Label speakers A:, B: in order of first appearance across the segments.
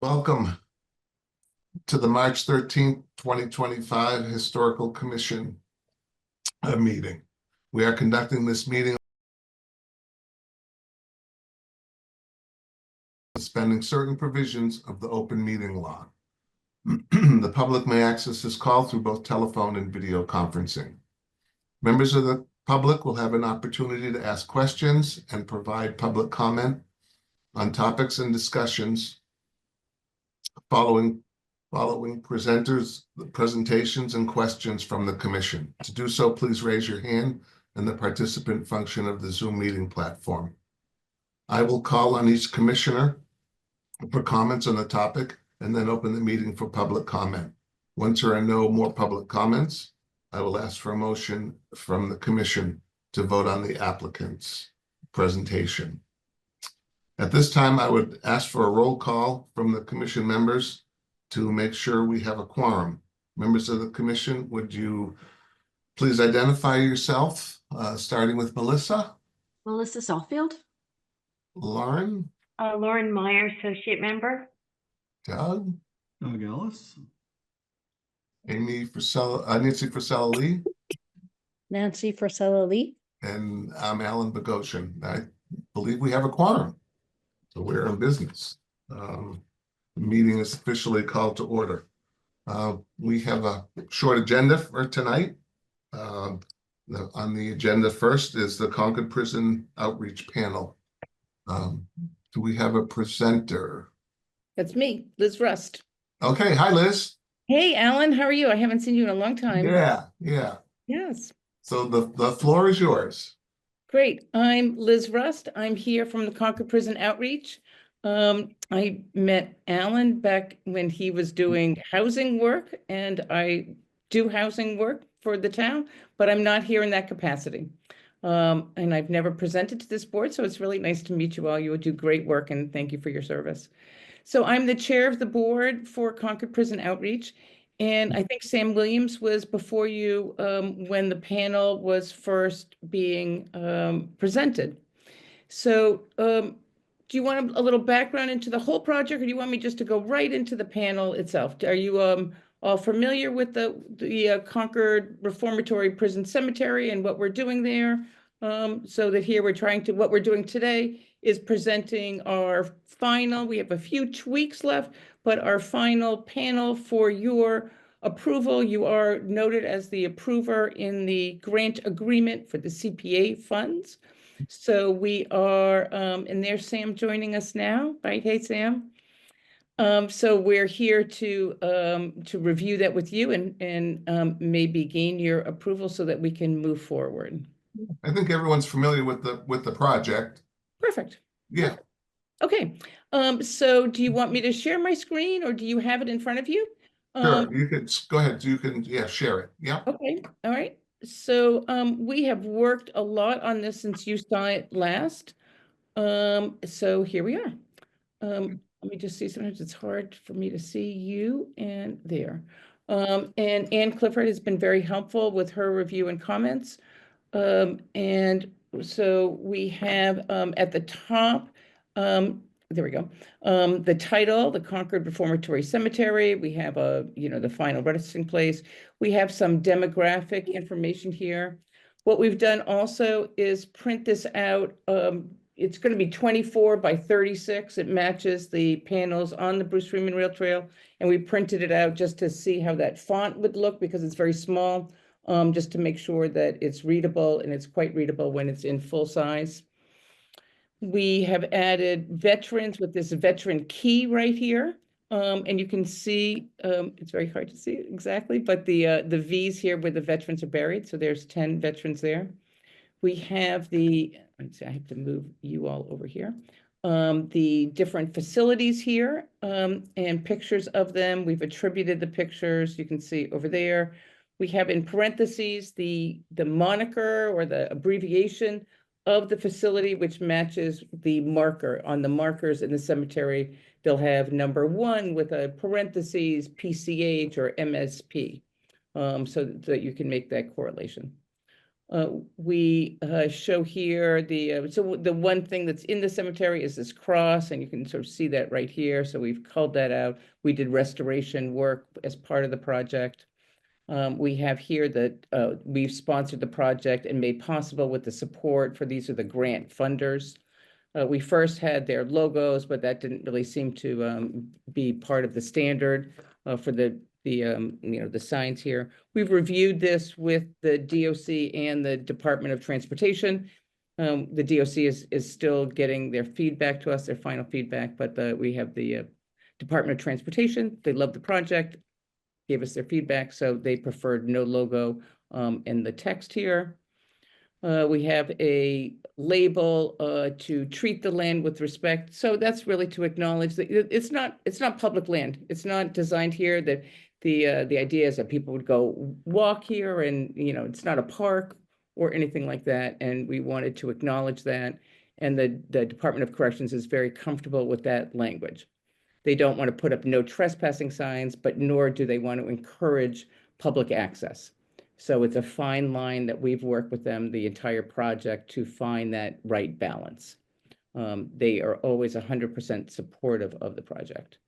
A: Welcome to the March 13th, 2025 Historical Commission meeting. We are conducting this meeting suspending certain provisions of the open meeting law. The public may access this call through both telephone and video conferencing. Members of the public will have an opportunity to ask questions and provide public comment on topics and discussions following presenters, presentations, and questions from the commission. To do so, please raise your hand in the participant function of the Zoom meeting platform. I will call on each commissioner for comments on the topic and then open the meeting for public comment. Once there are no more public comments, I will ask for a motion from the commission to vote on the applicant's presentation. At this time, I would ask for a roll call from the commission members to make sure we have a quorum. Members of the commission, would you please identify yourself, starting with Melissa?
B: Melissa Softfield.
A: Lauren?
C: Lauren Meyer, associate member.
A: Doug?
D: Doug Ellis.
A: Nancy Frisella Lee?
B: Nancy Frisella Lee.
A: And I'm Alan Bogosian. I believe we have a quorum, so we're in business. The meeting is officially called to order. We have a short agenda for tonight. On the agenda first is the Concord Prison Outreach Panel. Do we have a presenter?
E: That's me, Liz Rust.
A: Okay, hi Liz.
E: Hey, Alan, how are you? I haven't seen you in a long time.
A: Yeah.
E: Yes.
A: So the floor is yours.
E: Great. I'm Liz Rust. I'm here from the Concord Prison Outreach. I met Alan back when he was doing housing work, and I do housing work for the town, but I'm not here in that capacity. And I've never presented to this board, so it's really nice to meet you all. You will do great work, and thank you for your service. So I'm the chair of the board for Concord Prison Outreach, and I think Sam Williams was before you when the panel was first being presented. So do you want a little background into the whole project, or do you want me just to go right into the panel itself? Are you all familiar with the Concord Reformatory Prison Cemetery and what we're doing there? So that here what we're doing today is presenting our final, we have a few tweaks left, but our final panel for your approval. You are noted as the approver in the grant agreement for the CPA funds. So we are, and there's Sam joining us now, right? Hey, Sam. So we're here to review that with you and maybe gain your approval so that we can move forward.
A: I think everyone's familiar with the project.
E: Perfect.
A: Yeah.
E: Okay. So do you want me to share my screen, or do you have it in front of you?
A: Sure, you can go ahead. You can, share it. Yeah.
E: Okay. All right. So we have worked a lot on this since you saw it last. So here we are. Let me just see. Sometimes it's hard for me to see you and there. And Ann Clifford has been very helpful with her review and comments. And so we have at the top, there we go. The title, the Concord Reformatory Cemetery. We have the final resting place. We have some demographic information here. What we've done also is print this out. It's going to be 24 by 36. It matches the panels on the Bruce Freeman Rail Trail. And we printed it out just to see how that font would look because it's very small, just to make sure that it's readable, and it's quite readable when it's in full size. We have added veterans with this veteran key right here. And you can see, it's very hard to see exactly, but the V's here where the veterans are buried. So there's 10 veterans there. We have let's see, I have to move you all over here. The different facilities here and pictures of them. We've attributed the pictures. You can see over there. We have in parentheses the moniker or the abbreviation of the facility, which matches the marker. On the markers in the cemetery, they'll have number 1 with a parentheses, PCH or MSP, so that you can make that correlation. We show here so the one thing that's in the cemetery is this cross, and you can sort of see that right here. So we've culled that out. We did restoration work as part of the project. We have here that we've sponsored the project and made possible with the support for these are the grant funders. We first had their logos, but that didn't really seem to be part of the standard for the signs here. We've reviewed this with the DOC and the Department of Transportation. The DOC is still getting their feedback to us, their final feedback, but we have the Department of Transportation. They love the project, gave us their feedback, so they preferred no logo in the text here. We have a label to treat the land with respect. So that's really to acknowledge that it's not public land. It's not designed here that the idea is that people would go walk here and, it's not a park or anything like that. And we wanted to acknowledge that. And the Department of Corrections is very comfortable with that language. They don't want to put up no trespassing signs, but nor do they want to encourage public access. So it's a fine line that we've worked with them the entire project to find that right balance. They are always 100% supportive of the project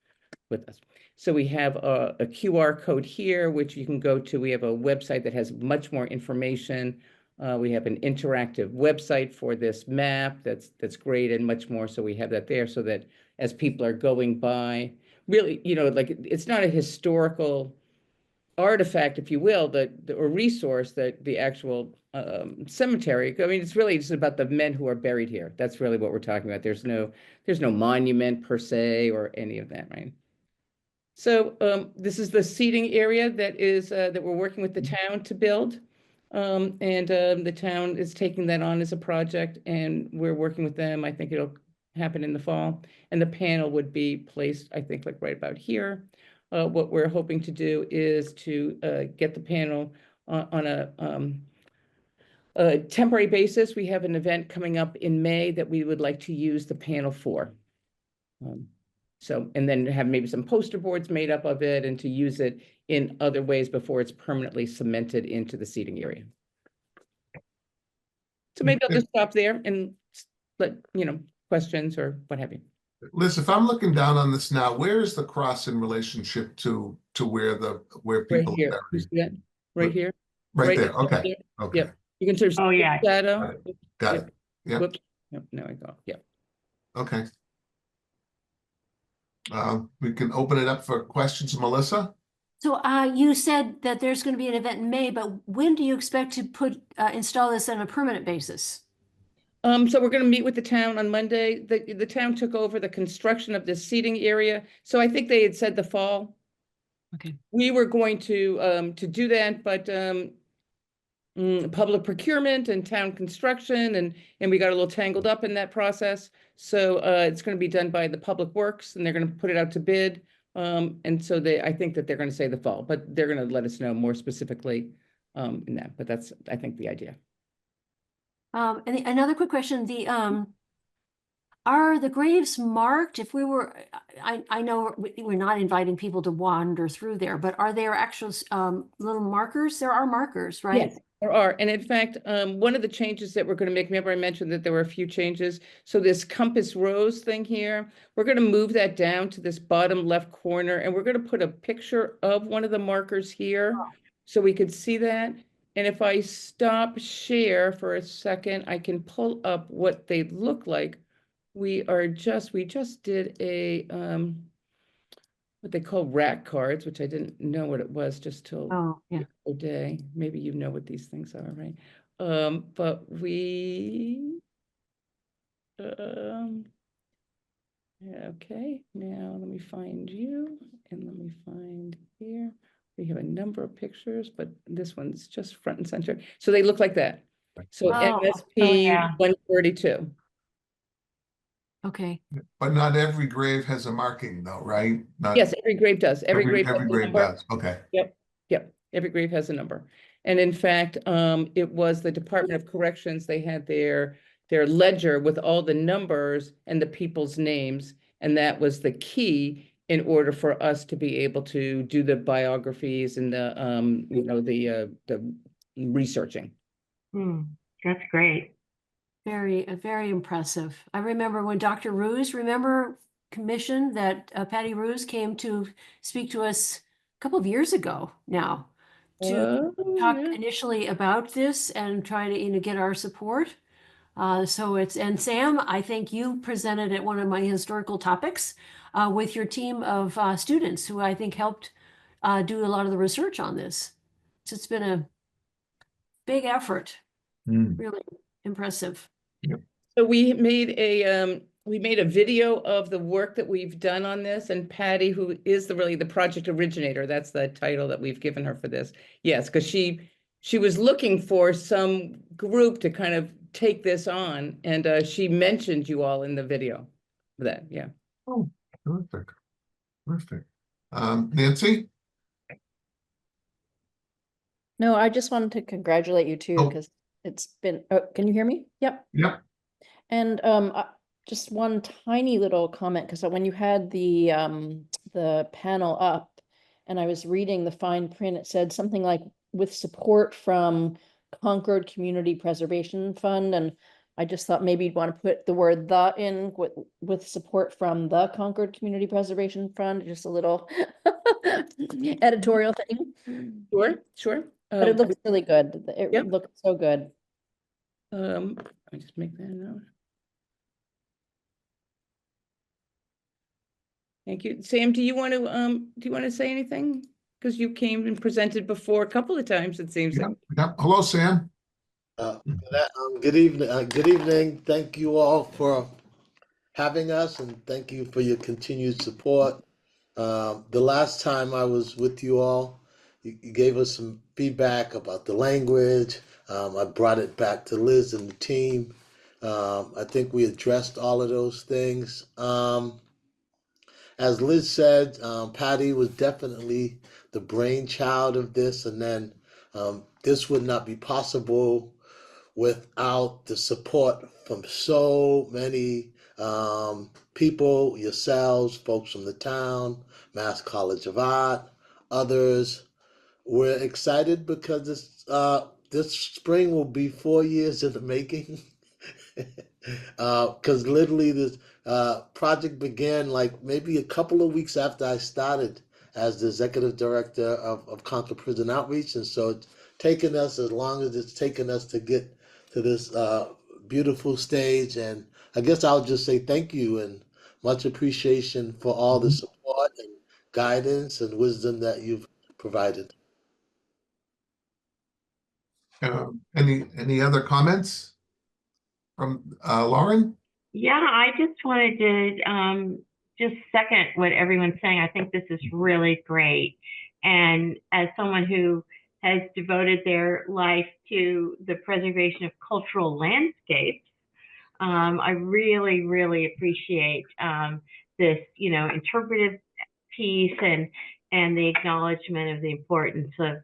E: with us. So we have a QR code here, which you can go to. We have a website that has much more information. We have an interactive website for this map that's great and much more. So we have that there so that as people are going by, really, like it's not a historical artifact, if you will, or resource that the actual cemetery. I mean, it's really just about the men who are buried here. That's really what we're talking about. There's no monument per se or any of that, right? So this is the seating area that we're working with the town to build. And the town is taking that on as a project, and we're working with them. I think it'll happen in the fall. And the panel would be placed, I think, like right about here. What we're hoping to do is to get the panel on a temporary basis. We have an event coming up in May that we would like to use the panel for. And then have maybe some poster boards made up of it and to use it in other ways before it's permanently cemented into the seating area. So maybe I'll just stop there and let, questions or what have you.
A: Liz, if I'm looking down on this now, where is the cross in relationship to where people
E: Right here.
A: are
E: You
A: buried?
E: see that? Right here.
A: Right there.
E: right
A: Okay.
E: there.
A: Okay.
E: Yep. You can sort of
C: Oh,
E: see
C: yeah.
E: the shadow.
A: Got
E: Yep.
A: it. Yep.
E: Whoops. Yep. Now I go. Yep.
A: Okay. We can open it up for questions, Melissa.
B: So you said that there's going to be an event in May, but when do you expect to install this on a permanent basis?
E: So we're going to meet with the town on Monday. The town took over the construction of this seating area. So I think they had said the fall.
B: Okay.
E: We were going to do that, but public procurement and town construction and we got a little tangled up in that process. So it's going to be done by the Public Works, and they're going to put it out to bid. And so I think that they're going to say the fall, but they're going to let us know more specifically in that. But that's, I think, the idea.
B: And another quick question, are the graves marked? If we were, I know we're not inviting people to wander through there, but are there actual little markers? There are markers, right?
E: Yes, there are. And in fact, one of the changes that we're going to make, remember I mentioned that there were a few changes. So this compass rose thing here, we're going to move that down to this bottom left corner, and we're going to put a picture of one of the markers here so we could see that. And if I stop share for a second, I can pull up what they look like. We just did a what they call rack cards, which I didn't know what it was just till the other day. Maybe you know what these things are, right? But we okay, now let me find you and let me find here. We have a number of pictures, but this one's just front and center. So they look like that. So MSP 132.
B: Okay.
A: But not every grave has a marking though, right?
E: Yes, every grave does. Every grave has a
A: grave
E: number.
A: does. Okay.
E: Yep. Every grave has a number. And in fact, it was the Department of Corrections. They had their ledger with all the numbers and the people's names. And that was the key in order for us to be able to do the biographies and the researching.
C: That's great.
B: Very impressive. I remember when Dr. Ruse, remember commission that Patty Ruse came to speak to us a couple of years ago now to
E: Oh,
B: talk
E: yeah.
B: initially about this and try to, get our support. So and Sam, I think you presented at one of my historical topics with your team of students who I think helped do a lot of the research on this. So it's been a big effort, really impressive.
E: So we made a video of the work that we've done on this, and Patty, who is really the project originator, that's the title that we've given her for this. Yes, because she was looking for some group to kind of take this on, and she mentioned you all in the video for that. Yeah.
A: Oh, terrific. Perfect. Nancy?
D: No, I just wanted to congratulate you too,
A: Oh.
D: because it's been, oh, can you hear me? Yep.
A: Yep.
D: And just one tiny little comment, because when you had the panel up and I was reading the fine print, it said something like with support from Concord Community Preservation Fund, and I just thought maybe you'd want to put the word "the" in with support from the Concord Community Preservation Fund, just a little editorial thing.
E: Sure.
D: But it looks really good. It
E: Yep.
D: looks so good.
E: Let me just make that note. Thank you. Sam, do you want to say anything? Because you came and presented before a couple of times, it seems like.
A: Yep. Hello, Sam.
F: Good evening. Good evening. Thank you all for having us, and thank you for your continued support. The last time I was with you all, you gave us some feedback about the language. I brought it back to Liz and the team. I think we addressed all of those things. As Liz said, Patty was definitely the brainchild of this, and then this would not be possible without the support from so many people, yourselves, folks from the town, Mass College of Art, others. We're excited because this spring will be 4 years in the making. Because literally this project began like maybe a couple of weeks after I started as the executive director of Concord Prison Outreach. And so it's taken us as long as it's taken us to get to this beautiful stage. And I guess I'll just say thank you and much appreciation for all the support and guidance and wisdom that you've provided.
A: Any other comments from Lauren?
C: Yeah, I just wanted to just second what everyone's saying. I think this is really great. And as someone who has devoted their life to the preservation of cultural landscapes, I really, really appreciate this, interpretive piece and the acknowledgement of the importance of,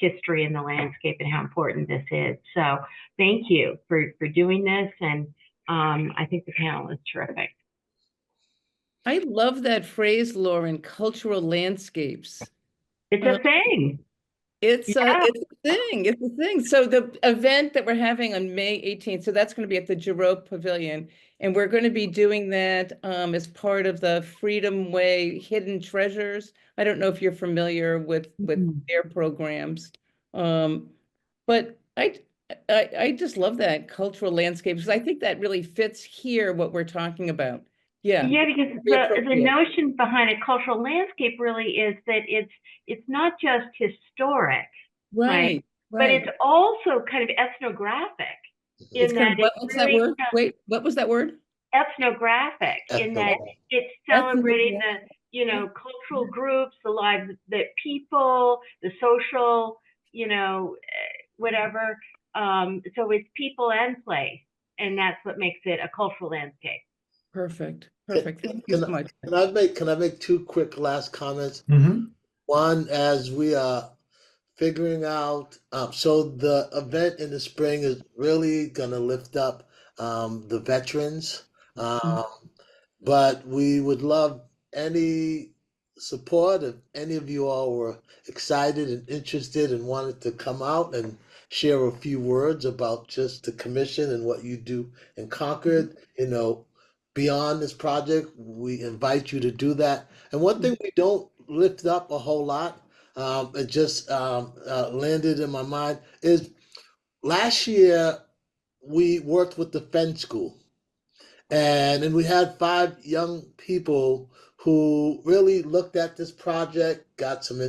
C: history in the landscape and how important this is. So thank you for doing this. And I think the panel is terrific.
E: I love that phrase, Lauren, cultural landscapes.
C: It's a thing.
E: It's
C: Yeah.
E: it's a thing. It's a thing. So the event that we're having on May 18th, so that's going to be at the Giroux Pavilion, and we're going to be doing that as part of the Freedom Way Hidden Treasures. I don't know if you're familiar with their programs, but I just love that cultural landscape because I think that really fits here what we're talking about. Yeah.
C: Yeah, because the notion behind a cultural landscape really is that it's not just historic,
E: Right.
C: but it's also kind of ethnographic.
E: It's kind of, what's that word? Wait, what was that word?
C: Ethnographic, in that it's celebrating the, cultural groups, the lives that people, the social, whatever. So it's people and place, and that's what makes it a cultural landscape.
E: Perfect. Thank you so much.
F: Can I make two quick last comments?
A: Mm-hmm.
F: One, as we are figuring out, so the event in the spring is really going to lift up the veterans, but we would love any support if any of you all were excited and interested and wanted to come out and share a few words about just the commission and what you do in Concord. Beyond this project, we invite you to do that. And one thing we don't lift up a whole lot, it just landed in my mind, is last year we worked with the Fenn School. And then we had 5 young people who really looked at this project, got some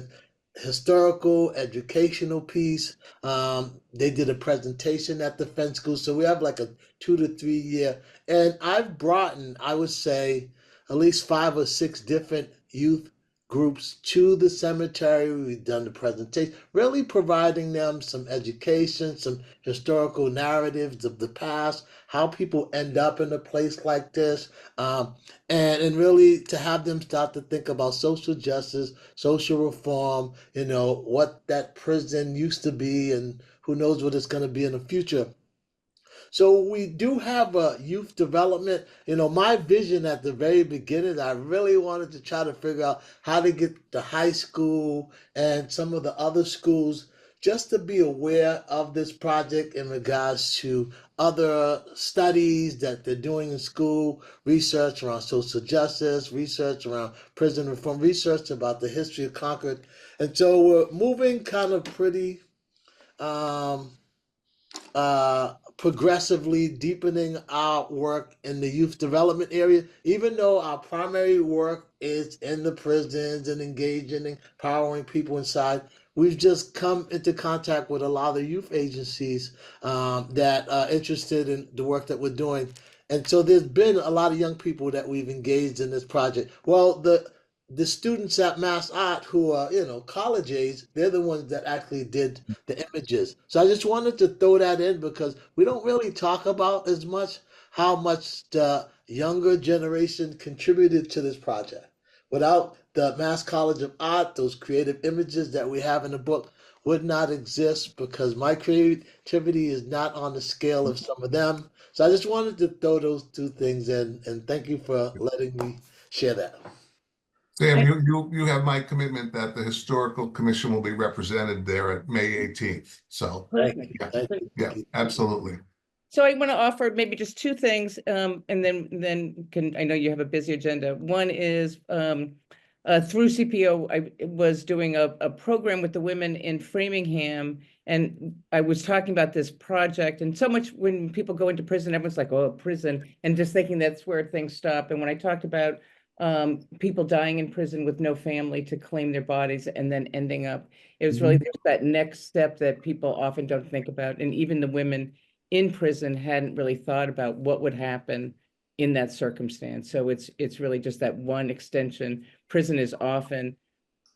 F: historical, educational piece. They did a presentation at the Fenn School. So we have like a 2 to 3 year. And I've brought in, I would say, at least 5 or 6 different youth groups to the cemetery. We've done the presentation, really providing them some education, some historical narratives of the past, how people end up in a place like this, and really to have them start to think about social justice, social reform, what that prison used to be, and who knows what it's going to be in the future. So we do have a youth development. My vision at the very beginning, I really wanted to try to figure out how to get the high school and some of the other schools just to be aware of this project in regards to other studies that they're doing in school, research around social justice, research around prison reform, research about the history of Concord. And so we're moving kind of pretty progressively deepening our work in the youth development area, even though our primary work is in the prisons and engaging and empowering people inside. We've just come into contact with a lot of youth agencies that are interested in the work that we're doing. And so there's been a lot of young people that we've engaged in this project. Well, the students at Mass Art who are, college age, they're the ones that actually did the images. So I just wanted to throw that in because we don't really talk about as much how much the younger generation contributed to this project. Without the Mass College of Art, those creative images that we have in the book would not exist because my creativity is not on the scale of some of them. So I just wanted to throw those 2 things in, and thank you for letting me share that.
A: Sam, you have my commitment that the Historical Commission will be represented there at May 18th. So,
E: Perfect.
A: yeah, absolutely.
E: So I want to offer maybe just 2 things, and then I know you have a busy agenda. One is through CPO, I was doing a program with the women in Framingham, and I was talking about this project. And so much when people go into prison, everyone's like, "Oh, prison," and just thinking that's where things stop. And when I talked about people dying in prison with no family to claim their bodies and then ending up, it was really there's that next step that people often don't think about. And even the women in prison hadn't really thought about what would happen in that circumstance. So it's really just that one extension. Prison is often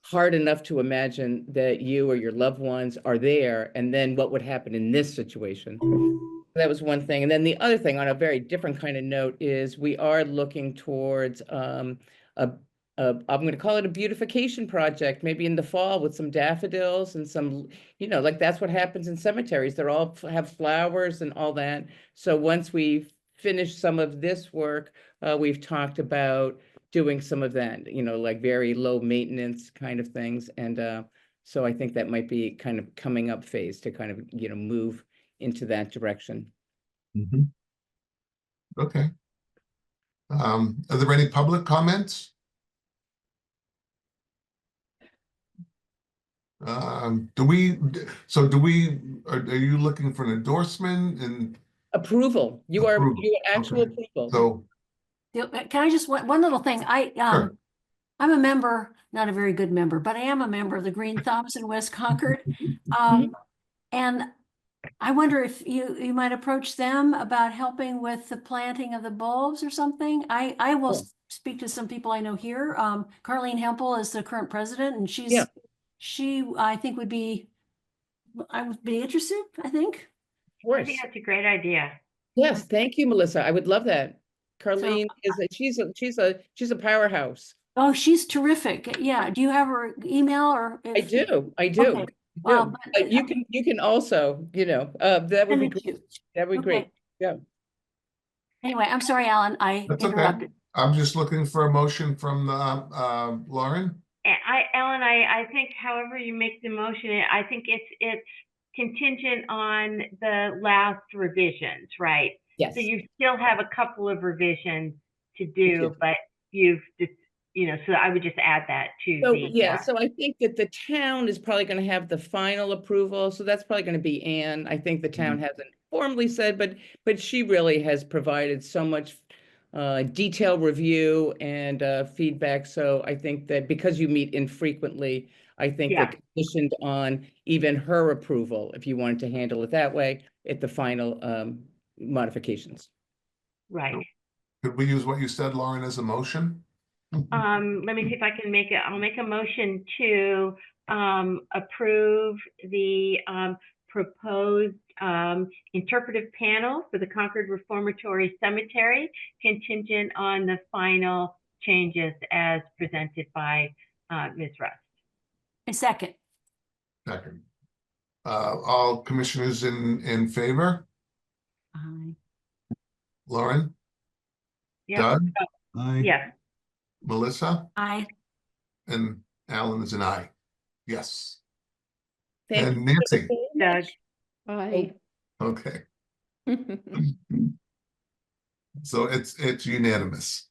E: hard enough to imagine that you or your loved ones are there, and then what would happen in this situation. That was one thing. And then the other thing on a very different kind of note is we are looking towards I'm going to call it a beautification project, maybe in the fall with some daffodils and some, like that's what happens in cemeteries. They're all have flowers and all that. So once we finish some of this work, we've talked about doing some of that, like very low maintenance kind of things. And so I think that might be kind of coming up phase to kind of, move into that direction.
A: Okay. Are there any public comments? Are you looking for an endorsement and
E: Approval? You are actual
A: Okay.
E: approval.
A: So
B: Can I just, one little thing?
A: Sure.
B: I'm a member, not a very good member, but I am a member of the Green Thumbs in West Concord. And I wonder if you might approach them about helping with the planting of the bulbs or something. I will speak to some people I know here. Carlene Hempel is the current president, and she I think I would be interested, I think.
E: Of course.
C: I think that's a great idea.
E: Yes, thank you, Melissa. I would love that. Carlene she's a powerhouse.
B: Oh, she's terrific. Yeah. Do you have her email or?
E: I do.
B: Okay. Well,
E: but you can also, that would be great. That would be great. Yeah.
B: Anyway, I'm sorry, Alan, I
A: That's
B: interrupted.
A: Okay. I'm just looking for a motion from Lauren.
C: Ellen, I think however you make the motion, I think it's contingent on the last revisions, right?
E: Yes.
C: So you still have a couple of revisions to do,
E: do.
C: but you've just, so I would just add that to
E: So,
C: the.
E: yeah, so I think that the town is probably going to have the final approval. So that's probably going to be Anne. I think the town hasn't formally said, but she really has provided so much detailed review and feedback. So I think that because you meet infrequently, I think
C: Yeah.
E: that conditioned on even her approval, if you wanted to handle it that way, at the final modifications.
C: Right.
A: Could we use what you said, Lauren, as a motion?
C: Let me see if I can make it. I'll make a motion to approve the proposed interpretive panel for the Concord Reformatory Cemetery, contingent on the final changes as presented by Ms. Rust.
B: A second.
A: Second. All commissioners in favor?
B: Aye.
A: Lauren?
C: Yeah.
A: Doug?
C: Yes.
A: Melissa?
B: Aye.
A: And Alan is an aye. Yes.
E: Thank
A: And
E: you.
A: Nancy?
C: Doug.
D: Bye.
A: Okay, so it's unanimous.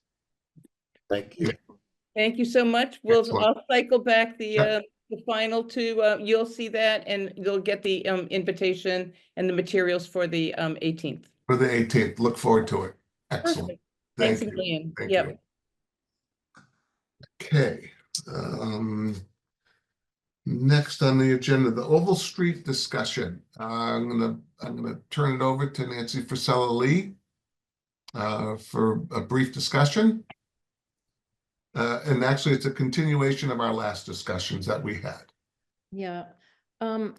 F: Thank you.
E: Thank you so much.
A: Excellent.
E: I'll cycle back
A: Yep.
E: the final to, you'll see that and you'll get the invitation and the materials for the 18th.
A: For the 18th, look forward to it. Excellent.
E: Perfect. Thanks
A: Thank you.
E: again.
A: Thank
E: Yep.
A: you. Okay. Next on the agenda, the Oval Street discussion. I'm gonna turn it over to Nancy Frisella Lee for a brief discussion. And actually, it's a continuation of our last discussions that we had.
D: Yeah. And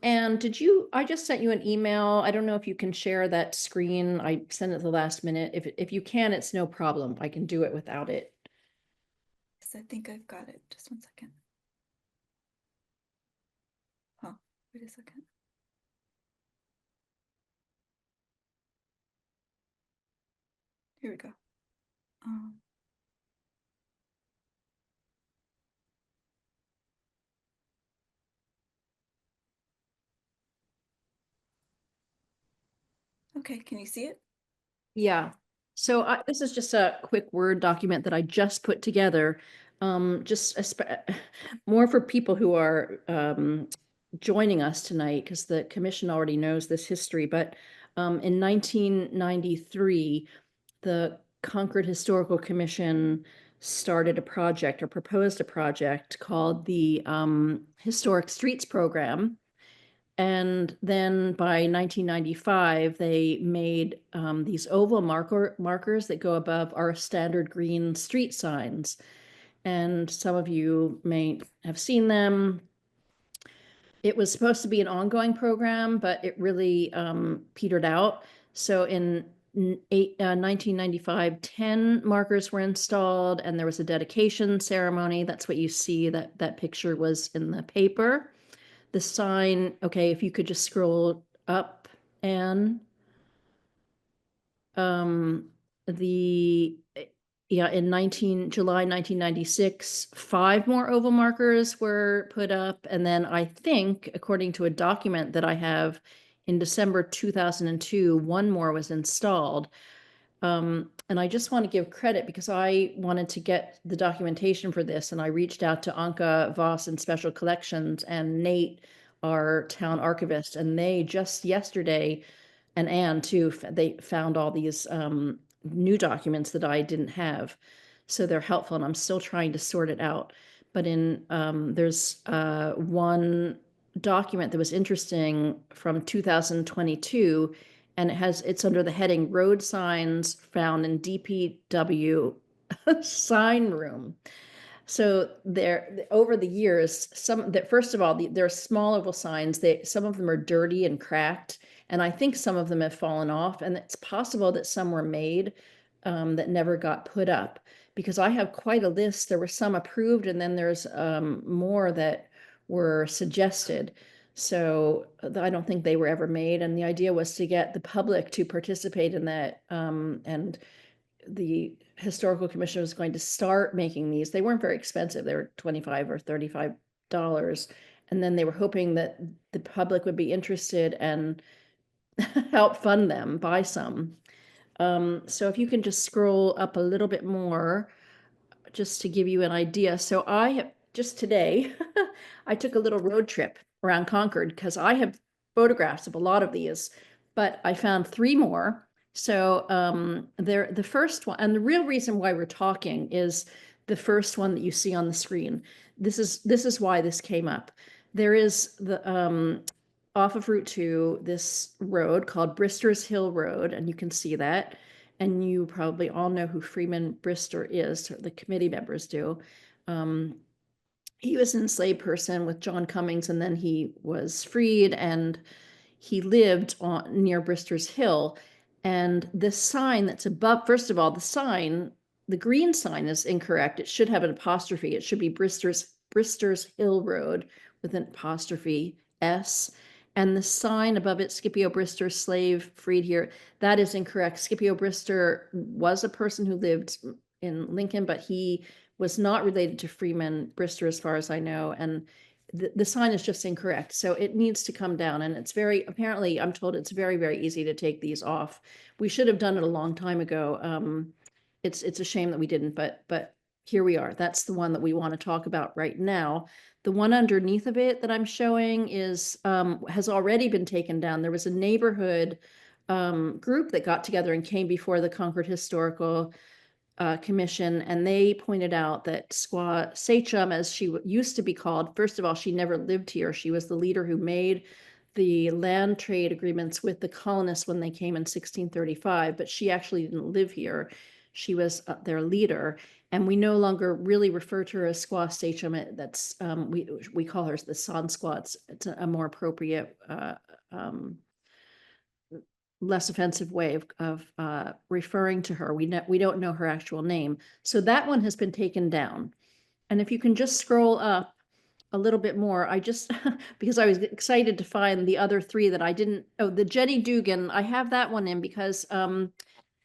D: I just sent you an email. I don't know if you can share that screen. I sent it the last minute. If you can, it's no problem. I can do it without it.
G: Yes, I think I've got it. Just one second. Oh, wait a second. Here we go. Okay, can you see it?
D: Yeah. So this is just a quick Word document that I just put together. More for people who are joining us tonight, because the commission already knows this history. But in 1993, the Concord Historical Commission started a project or proposed a project called the Historic Streets Program. And then by 1995, they made these oval markers that go above our standard green street signs. And some of you may have seen them. It was supposed to be an ongoing program, but it really petered out. So in 1995, 10 markers were installed and there was a dedication ceremony. That's what you see, that picture was in the paper. The sign, okay, if you could just scroll up, and in July 1996, 5 more oval markers were put up, and then I think, according to a document that I have, in December 2002, 1 more was installed. And I just want to give credit because I wanted to get the documentation for this, and I reached out to Anka Voss in Special Collections and Nate, our town archivist, and they just yesterday, and Anne too, they found all these new documents that I didn't have. So they're helpful, and I'm still trying to sort it out. But there's one document that was interesting from 2022, and it's under the heading Road Signs Found in DPW Sign Room. So over the years, first of all, they're small oval signs. Some of them are dirty and cracked, and I think some of them have fallen off, and it's possible that some were made that never got put up, because I have quite a list. There were some approved, and then there's more that were suggested. So I don't think they were ever made. And the idea was to get the public to participate in that. And the Historical Commission was going to start making these. They weren't very expensive. They were $25 or $35. And then they were hoping that the public would be interested and help fund them, buy some. So if you can just scroll up a little bit more, just to give you an idea. So I have just today, I took a little road trip around Concord because I have photographs of a lot of these, but I found 3 more. So the first one, and the real reason why we're talking is the first one that you see on the screen. This is why this came up. There is the off of Route 2, this road called Brister's Hill Road, and you can see that. And you probably all know who Freeman Brister is, or the committee members do. He was an enslaved person with John Cummings, and then he was freed, and he lived near Brister's Hill. And the sign that's above, first of all, the green sign is incorrect. It should have an apostrophe. It should be Brister's Hill Road with an apostrophe S. And the sign above it, Scipio Brister, slave, freed here, that is incorrect. Scipio Brister was a person who lived in Lincoln, but he was not related to Freeman Brister, as far as I know. And the sign is just incorrect. So it needs to come down. And it's apparently, I'm told it's very, very easy to take these off. We should have done it a long time ago. It's a shame that we didn't, but here we are. That's the one that we want to talk about right now. The one underneath of it that I'm showing is has already been taken down. There was a neighborhood group that got together and came before the Concord Historical Commission, and they pointed out that Squaw Sachem, as she used to be called, first of all, she never lived here. She was the leader who made the land trade agreements with the colonists when they came in 1635, but she actually didn't live here. She was their leader. And we no longer really refer to her as Squaw Sachem. That's we call her the San Squats. It's a more appropriate, less offensive way of referring to her. We don't know her actual name. So that one has been taken down. And if you can just scroll up a little bit more, I just because I was excited to find the other 3 that I didn't. Oh, the Jenny Dugan. I have that one in because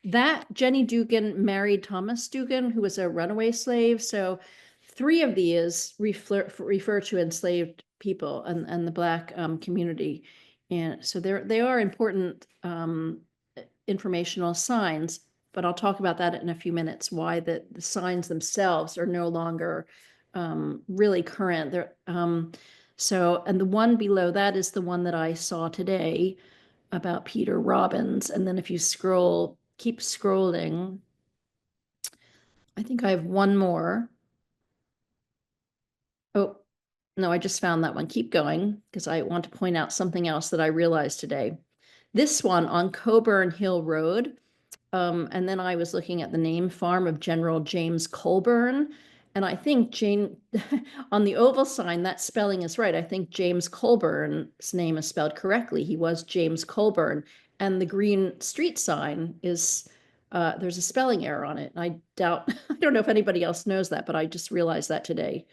D: that Jenny Dugan married Thomas Dugan, who was a runaway slave. So 3 of these refer to enslaved people and the Black community. And so they are important informational signs, but I'll talk about that in a few minutes, why the signs themselves are no longer really current. And the one below that is the one that I saw today about Peter Robbins. And then if you keep scrolling, I think I have one more. Oh, no, I just found that one. Keep going, because I want to point out something else that I realized today. This one on Coburn Hill Road. And then I was looking at the name Farm of General James Colburn. And I think on the oval sign, that spelling is right. I think James Colburn's name is spelled correctly. He was James Colburn. And the green street sign is, there's a spelling error on it. And I don't know if anybody else knows that, but I just realized that today.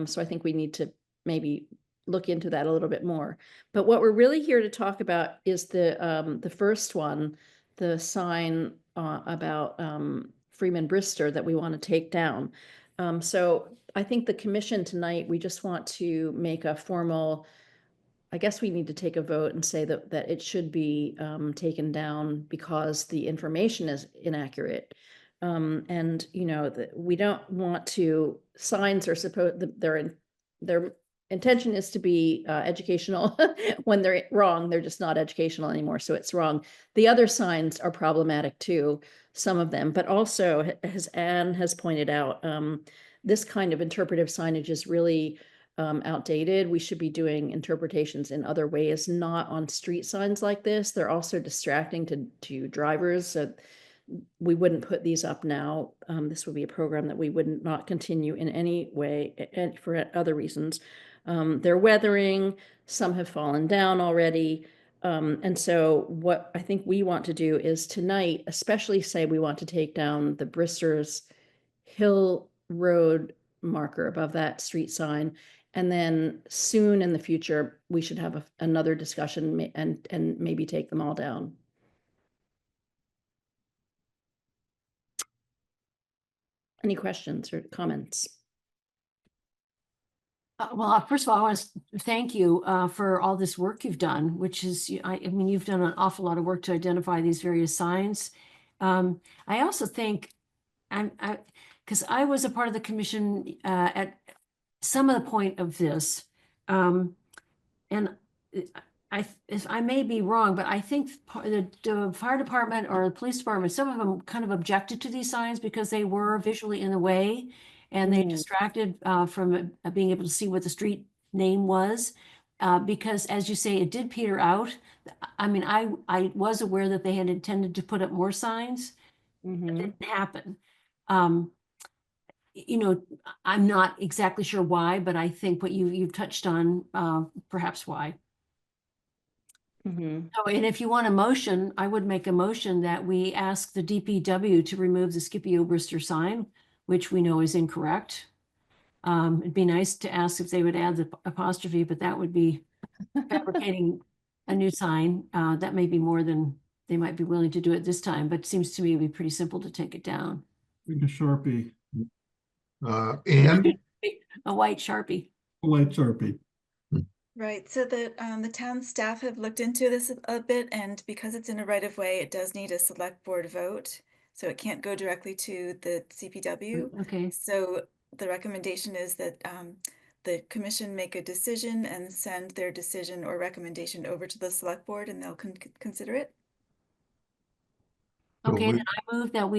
D: So I think we need to maybe look into that a little bit more. But what we're really here to talk about is the first one, the sign about Freeman Brister that we want to take down. So I think the commission tonight, we just want to make a formal, I guess we need to take a vote and say that it should be taken down because the information is inaccurate. And we don't want to, signs are supposed, their intention is to be educational. When they're wrong, they're just not educational anymore, so it's wrong. The other signs are problematic too, some of them, but also, as Anne has pointed out, this kind of interpretive signage is really outdated. We should be doing interpretations in other ways, not on street signs like this. They're also distracting to drivers. So we wouldn't put these up now. This would be a program that we would not continue in any way, and for other reasons. They're weathering, some have fallen down already. And so what I think we want to do is tonight, especially say we want to take down the Brister's Hill Road marker above that street sign. And then soon in the future, we should have another discussion and maybe take them all down. Any questions or comments?
B: Well, first of all, I want to thank you for all this work you've done, which is, I mean, you've done an awful lot of work to identify these various signs. I also think, because I was a part of the commission at some of the point of this, and if I may be wrong, but I think the fire department or the police department, some of them kind of objected to these signs because they were visually in the way and they
D: Mm.
B: distracted from being able to see what the street name was. Because as you say, it did peter out. I mean, I was aware that they had intended to put up more signs. It
D: Mhm.
B: didn't happen. You know, I'm not exactly sure why, but I think what you've touched on, perhaps why.
D: Mhm.
B: So, and if you want a motion, I would make a motion that we ask the DPW to remove the Scipio Brister sign, which we know is incorrect. It'd be nice to ask if they would add the apostrophe, but that would be fabricating a new sign. That may be more than they might be willing to do at this time, but it seems to me it'd be pretty simple to take it down.
H: Like a Sharpie,
A: Anne?
B: A white Sharpie.
H: a light Sharpie.
G: Right, so the town staff have looked into this a bit, and because it's in a right of way, it does need a select board vote. So it can't go directly to the CPW.
B: Okay,
G: So the recommendation is that the commission make a decision and send their decision or recommendation over to the select board, and they'll consider it.
A: So
B: okay,
A: we-
B: then I move that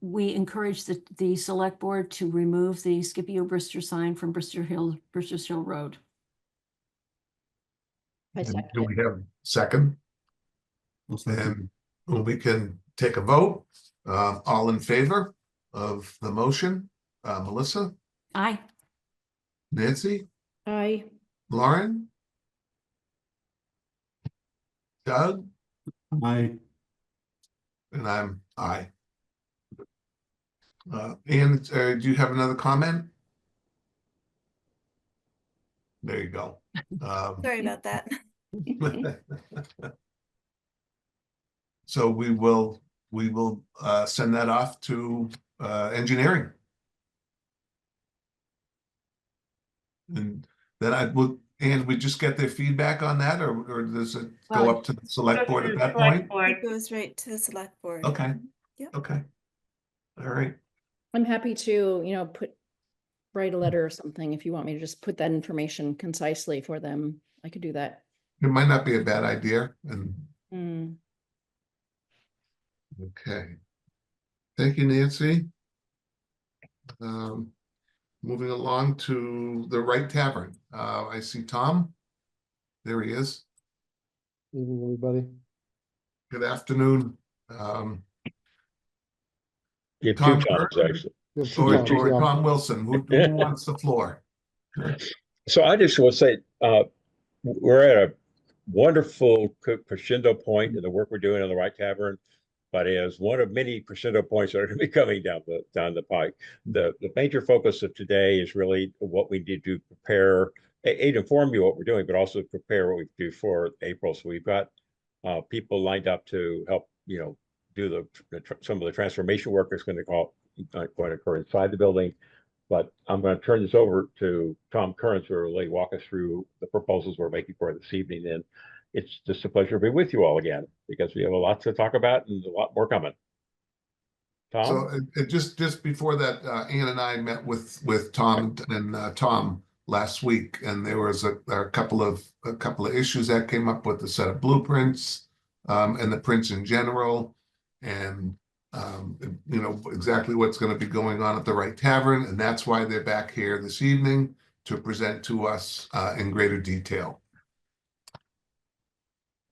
B: we encourage the select board to remove the Scipio Brister sign from Brister Hill Road.
D: I
A: and
D: second
A: do
D: it.
A: we have a second?
H: I'll second.
A: And we can take a vote. All in favor of the motion? Melissa,
B: Aye.
A: Nancy,
D: I,
A: Lauren? Doug?
H: Aye.
A: And I'm aye. Ann, do you have another comment? There you go.
G: Sorry about that.
A: So we will send that off to engineering. And then we just get their feedback on that, or does it go
B: Well,
A: up to the select
C: Go
A: board
C: to
A: at
C: the
A: that
C: select
A: point?
C: board.
G: It goes right to the select board.
A: Okay.
G: Yep.
A: Okay. All right.
D: I'm happy to, write a letter or something if you want me to just put that information concisely for them. I could do that.
A: It might not be a bad idea, and
D: Mm.
A: okay. Thank you, Nancy. Moving along to the Wright Tavern. I see Tom. There he is.
I: Evening, everybody.
A: Good afternoon.
J: You have
A: Tom
J: two Toms,
A: Curran
J: actually.
I: We have two
A: or
I: topics, yeah.
A: Tom Wilson, who wants the floor?
J: So I just want to say, we're at a wonderful crescendo point in the work we're doing on the Wright Tavern, but as one of many crescendo points that are going to be coming down the pike. The major focus of today is really what we need to prepare, to inform you what we're doing, but also prepare what we do for April. So we've got people lined up to help, do some of the transformation work that's going to occur inside the building. But I'm going to turn this over to Tom Curran to really walk us through the proposals we're making for this evening. And it's just a pleasure to be with you all again, because we have a lot to talk about and a lot more coming. Tom?
A: So just before that, Ann and I met with Tom and Tom last week, and there was a couple of issues that came up with the set of blueprints and the prints in general, and exactly what's going to be going on at the Wright Tavern, and that's why they're back here this evening to present to us in greater detail.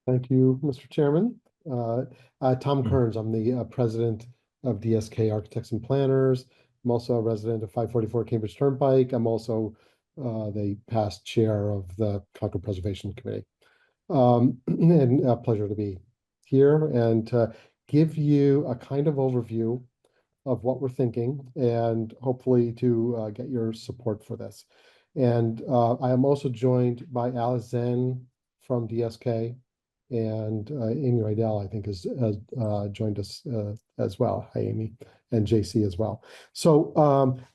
I: Thank you, Mr. Chairman. Tom Kearns, I'm the president of DSK Architects and Planners. I'm also a resident of 544 Cambridge Turnpike. I'm also the past chair of the Concord Preservation Committee. And a pleasure to be here and give you a kind of overview of what we're thinking, and hopefully to get your support for this. And I am also joined by Alice Zen from DSK, And Amy Rydell, I think, has joined us as well. Hi, Amy, and JC as well. So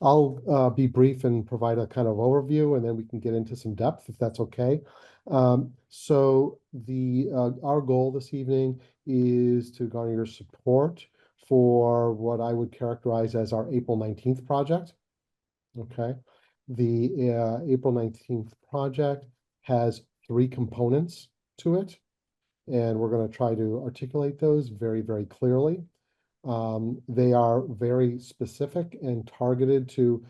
I: I'll be brief and provide a kind of overview, and then we can get into some depth if that's okay. So our goal this evening is to garner your support for what I would characterize as our April 19th project. Okay. The April 19th project has 3 components to it, and we're going to try to articulate those very, very clearly. They are very specific and targeted to,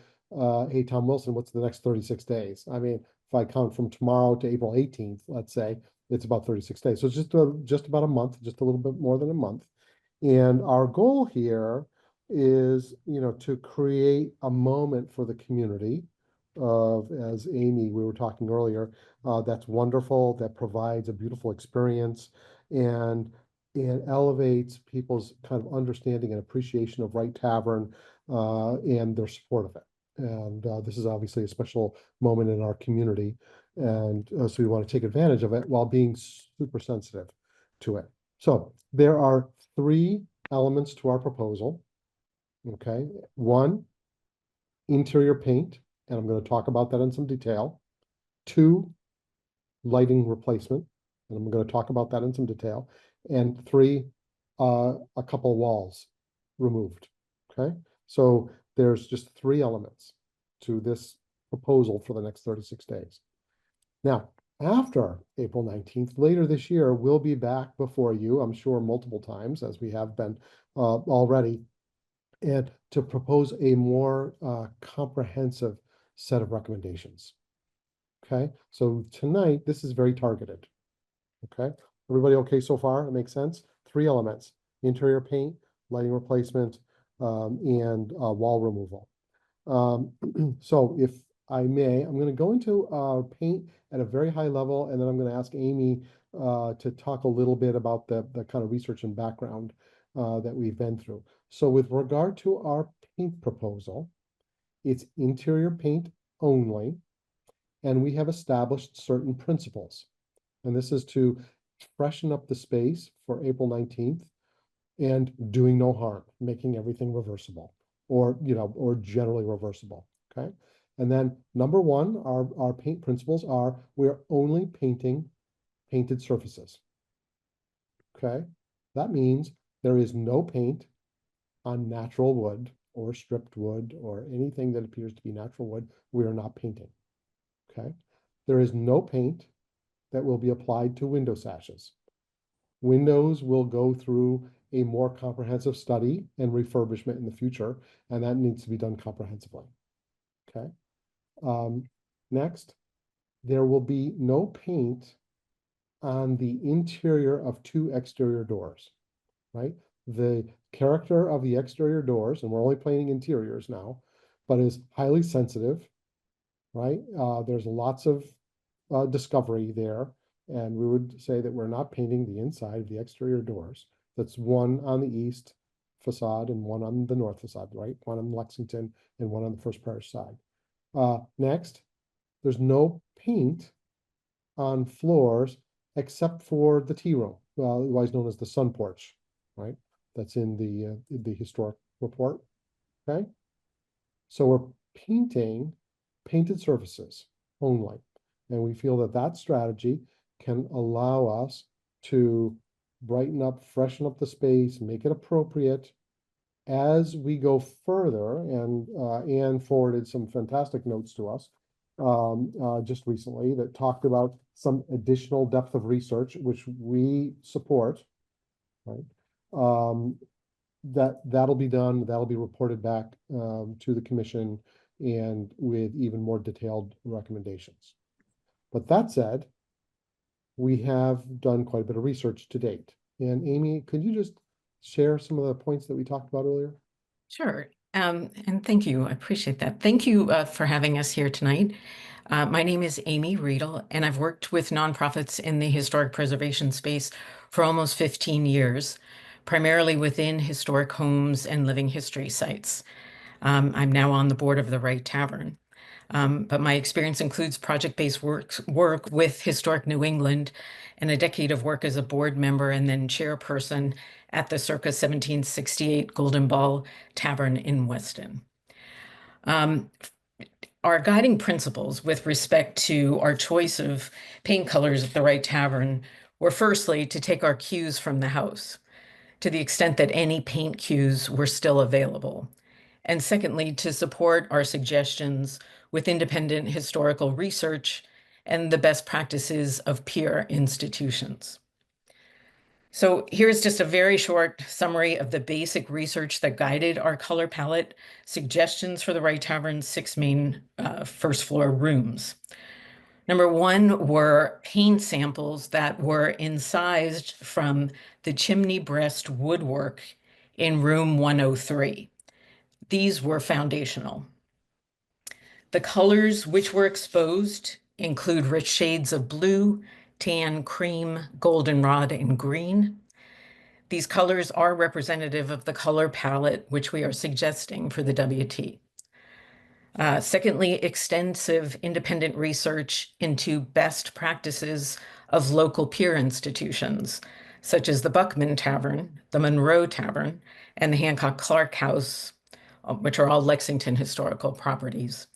I: hey, Tom Wilson, what's the next 36 days? I mean, if I count from tomorrow to April 18th, let's say, it's about 36 days. So it's just about a month, just a little bit more than a month. And our goal here is, to create a moment for the community of, as Amy, we were talking earlier, that's wonderful, that provides a beautiful experience and elevates people's kind of understanding and appreciation of Wright Tavern and their support of it. And this is obviously a special moment in our community. And so we want to take advantage of it while being super sensitive to it. So there are 3 elements to our proposal. Okay. 1, interior paint, and I'm going to talk about that in some detail. 2, lighting replacement, and I'm going to talk about that in some detail. And 3, a couple walls removed. Okay. So there's just 3 elements to this proposal for the next 36 days. Now, after April 19th, later this year, we'll be back before you, I'm sure multiple times, as we have been already, and to propose a more comprehensive set of recommendations. Okay, so tonight, this is very targeted. Okay, everybody okay so far? It makes sense? 3 elements: interior paint, lighting replacement, and wall removal. So if I may, I'm going to go into paint at a very high level, and then I'm going to ask Amy to talk a little bit about the kind of research and background that we've been through. So with regard to our paint proposal, it's interior paint only, and we have established certain principles. And this is to freshen up the space for April 19th and doing no harm, making everything reversible or generally reversible. Okay. And then number 1, our paint principles are we're only painting painted surfaces. Okay. That means there is no paint on natural wood or stripped wood or anything that appears to be natural wood. We are not painting. Okay. There is no paint that will be applied to window sashes. Windows will go through a more comprehensive study and refurbishment in the future, and that needs to be done comprehensively. Okay. Next, there will be no paint on the interior of 2 exterior doors, right? The character of the exterior doors, and we're only painting interiors now, but is highly sensitive, right? There's lots of discovery there, and we would say that we're not painting the inside of the exterior doors. That's one on the east facade and one on the north facade, right? One on Lexington and one on the First Parish side. Next, there's no paint on floors except for the tea room, otherwise known as the sun porch, right? That's in the historic report. Okay, so we're painting painted surfaces only, and we feel that that strategy can allow us to brighten up, freshen up the space, make it appropriate. As we go further, and Anne forwarded some fantastic notes to us just recently that talked about some additional depth of research, which we support, right? That'll be done, that'll be reported back to the commission and with even more detailed recommendations. But that said, we have done quite a bit of research to date. And Amy, could you just share some of the points that we talked about earlier?
K: Sure. And thank you. I appreciate that. Thank you for having us here tonight. My name is Amy Riedel, and I've worked with nonprofits in the historic preservation space for almost 15 years, primarily within historic homes and living history sites. I'm now on the board of the Wright Tavern. But my experience includes project-based work with Historic New England and a decade of work as a board member and then chairperson at the circa 1768 Golden Ball Tavern in Weston. Our guiding principles with respect to our choice of paint colors at the Wright Tavern were firstly to take our cues from the house, to the extent that any paint cues were still available. And secondly, to support our suggestions with independent historical research and the best practices of peer institutions. So here's just a very short summary of the basic research that guided our color palette suggestions for the Wright Tavern's 6 main first floor rooms. Number 1 were paint samples that were incised from the chimney breast woodwork in room 103. These were foundational. The colors which were exposed include rich shades of blue, tan, cream, goldenrod, and green. These colors are representative of the color palette which we are suggesting for the WT. Secondly, extensive independent research into best practices of local peer institutions, such as the Buckman Tavern, the Monroe Tavern, and the Hancock Clark House, which are all Lexington historical properties.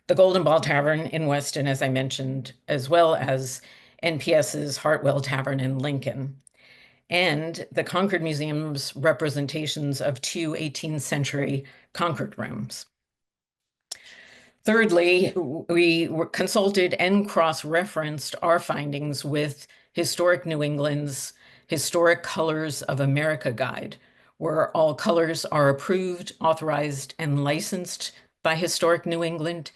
K: The Golden Ball Tavern in Weston, as I mentioned, as well as NPS's Hartwell Tavern in Lincoln, and the Concord Museum's representations of 2 18th century Concord rooms. Thirdly, we consulted and cross-referenced our findings with Historic New England's Historic Colors of America Guide, where all colors are approved, authorized, and licensed by Historic New England,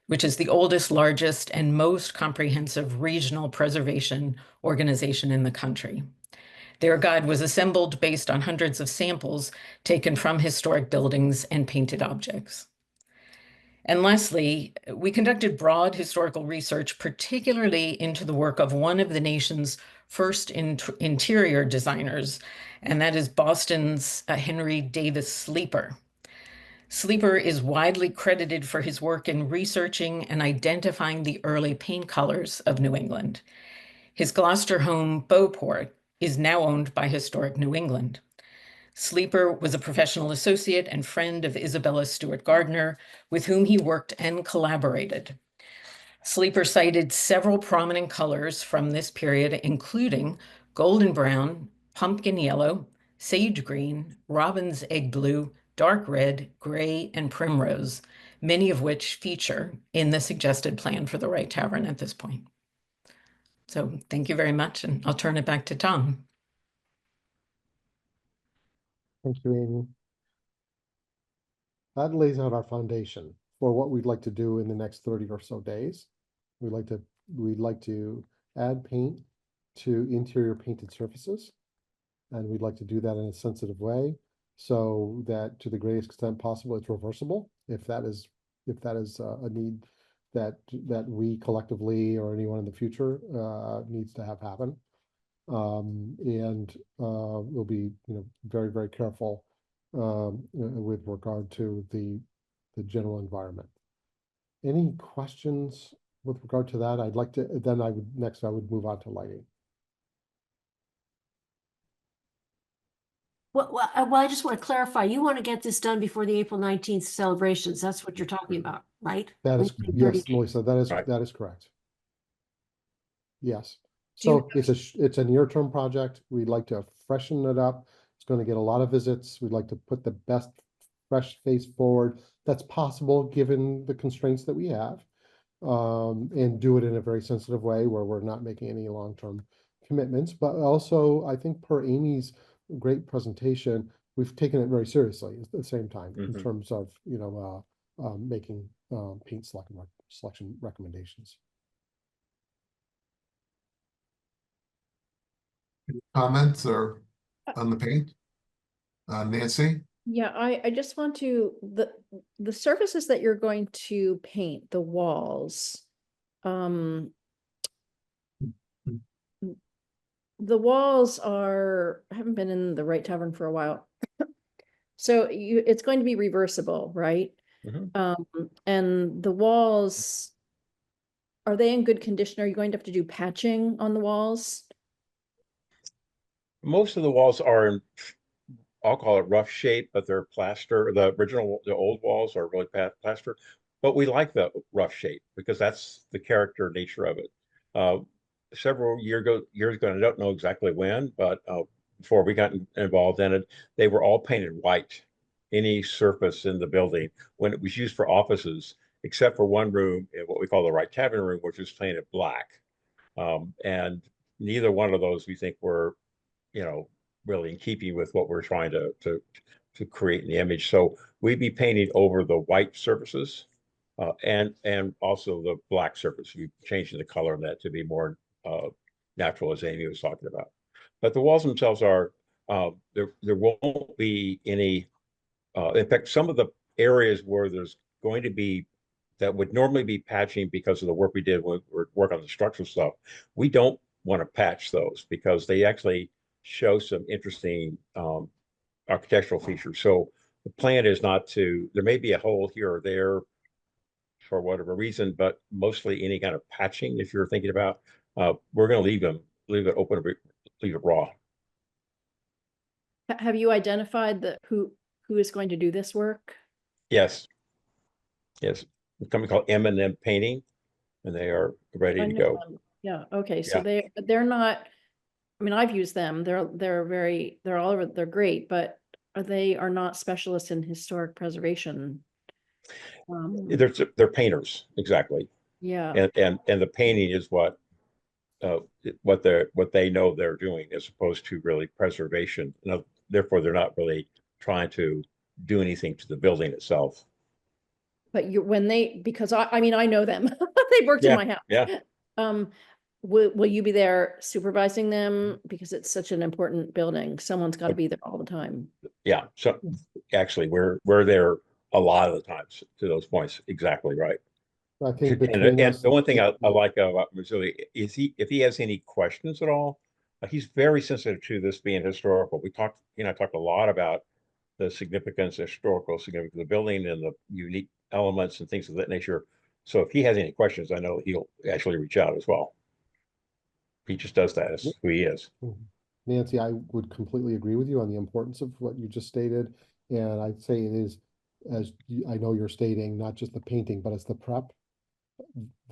K: which is the oldest, largest, and most comprehensive regional preservation organization in the country. Their guide was assembled based on hundreds of samples taken from historic buildings and painted objects. And lastly, we conducted broad historical research, particularly into the work of one of the nation's first interior designers, and that is Boston's Henry Davis Sleeper. Sleeper is widely credited for his work in researching and identifying the early paint colors of New England. His Gloucester home, Beauport, is now owned by Historic New England. Sleeper was a professional associate and friend of Isabella Stewart Gardner, with whom he worked and collaborated. Sleeper cited several prominent colors from this period, including golden brown, pumpkin yellow, sage green, robin's egg blue, dark red, gray, and primrose, many of which feature in the suggested plan for the Wright Tavern at this point. So thank you very much, and I'll turn it back to Tom.
I: Thank you, Amy. That lays out our foundation for what we'd like to do in the next 30 or so days. We'd like to add paint to interior painted surfaces, and we'd like to do that in a sensitive way so that to the greatest extent possible it's reversible if that is a need that we collectively or anyone in the future needs to have happen. We'll be very, very careful with regard to the general environment. Any questions with regard to that? I'd like to I would move on to lighting.
B: Well, I just want to clarify, you want to get this done before the April 19th celebrations. That's what you're talking about, right?
I: That is, yes, Melissa, that is correct. Yes. So it's a near-term project. We'd like to freshen it up. It's going to get a lot of visits. We'd like to put the best fresh face forward that's possible given the constraints that we have, and do it in a very sensitive way where we're not making any long-term commitments. But also, I think per Amy's great presentation, we've taken it very seriously at the same time in terms of making paint selection recommendations.
A: Comments or on the paint? Nancy?
D: Yeah, I just want to, the surfaces that you're going to paint, the walls, the walls I haven't been in the Wright Tavern for a while. So it's going to be reversible, right? And the walls, are they in good condition? Are you going to have to do patching on the walls?
J: Most of the walls are in, I'll call it rough shape, but they're plaster. The old walls are really plaster, but we like the rough shape because that's the character nature of it. Several years ago, I don't know exactly when, but before we got involved in it, they were all painted white. Any surface in the building when it was used for offices, except for one room, what we call the right cabin room, which was painted black. And neither one of those we think were, really in keeping with what we're trying to create in the image. So we'd be painting over the white surfaces and also the black surface. We changing the color of that to be more natural, as Amy was talking about. But the walls themselves are there won't be any. In fact, some of the areas where there's going to be that would normally be patching because of the work we did when we work on the structural stuff, we don't want to patch those because they actually show some interesting architectural features. So the plan is not to, there may be a hole here or there for whatever reason, but mostly any kind of patching, if you're thinking about, we're going to leave it open, leave it raw.
D: Have you identified who is going to do this work?
J: Yes. Yes. A company called M&M Painting, and they are ready
D: I
J: to
D: know
J: go.
D: them. Yeah, okay, so
J: Yeah.
D: they're not, I mean, I've used them. They're all over, they're great, but they are not specialists in historic preservation.
J: They're painters, exactly.
D: Yeah,
J: And the painting is what they know they're doing, as opposed to really preservation. Therefore, they're not really trying to do anything to the building itself.
D: but because I mean, I know them. They've worked in my house.
J: Yeah.
D: Will you be there supervising them? Because it's such an important building. Someone's got to be there all the time.
J: Yeah. So actually, we're there a lot of the times to those points. Exactly right.
I: I think
J: And
I: between us.
J: the one thing I like about Marzulli is if he has any questions at all, he's very sensitive to this being historical. We talked a lot about the historical significance of the building and the unique elements and things of that nature. So if he has any questions, I know he'll actually reach out as well. He just does that. That's who he is.
I: Nancy, I would completely agree with you on the importance of what you just stated. And I'd say it is, I know you're stating, not just the painting, but it's the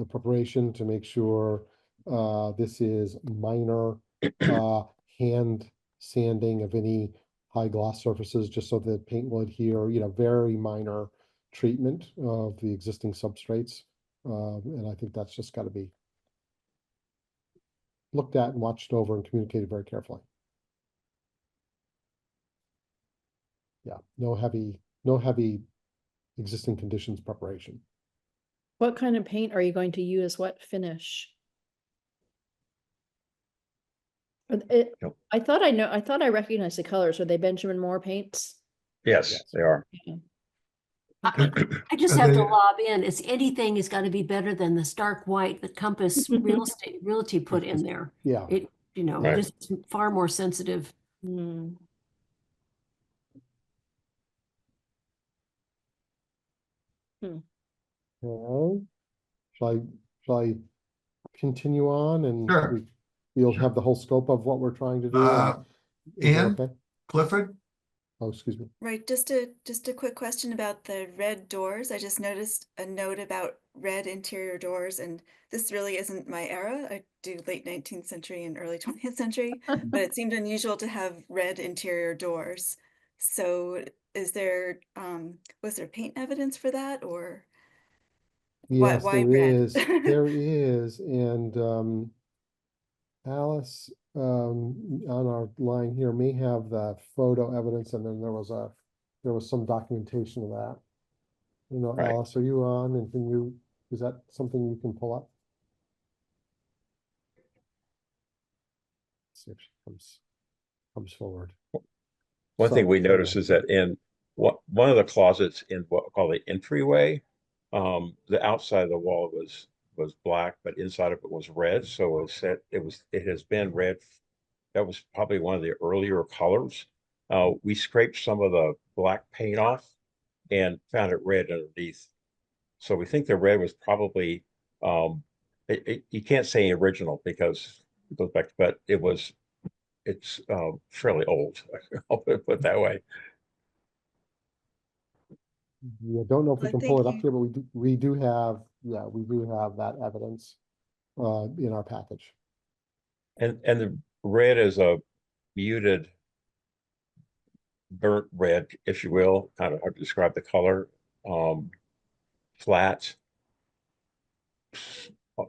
I: preparation to make sure this is minor hand sanding of any high gloss surfaces, just so that paint will adhere, very minor treatment of the existing substrates. And I think that's just got to be looked at and watched over and communicated very carefully. Yeah, no heavy existing conditions preparation.
D: What kind of paint are you going to use? What finish? I thought I recognized the colors. Are they Benjamin Moore paints?
J: Yes, they are.
D: Yeah.
B: I just have to lob in. Anything has got to be better than the stark white that Compass Realty put in there.
I: Yeah.
B: It,
J: Right.
B: It is far more sensitive.
D: Hmm.
I: All right. Shall I continue on and
A: Sure.
I: we'll have the whole scope of what we're trying to do? Is that
A: Ann?
I: okay?
A: Clifford?
I: Oh, excuse me.
G: Right, just a quick question about the red doors. I just noticed a note about red interior doors, and this really isn't my era. I do late 19th century and early 20th century, but it seemed unusual to have red interior doors. So was there paint evidence for that, or
I: Yes,
G: why
I: there
G: red?
I: is. There is. And Alice on our line here may have the photo evidence, and then there was some documentation of that.
J: Right.
I: Alice, are you on, and is that something you can pull up? Let's see if she comes forward.
J: One thing
I: So,
J: we noticed is that in one of the closets in what we call the entryway, the outside of the wall was black, but inside of it was red. So it has been red. That was probably one of the earlier colors. We scraped some of the black paint off and found it red underneath. So we think the red was probably, you can't say original because it goes back, but it's fairly old. I'll put it that way.
I: Yeah, don't know if we
G: Well,
I: can pull it
G: thank
I: up
G: you.
I: here, but we do have, yeah, we do have that evidence in our package.
J: And the red is a muted burnt red, if you will, kind of hard to describe the color. Flat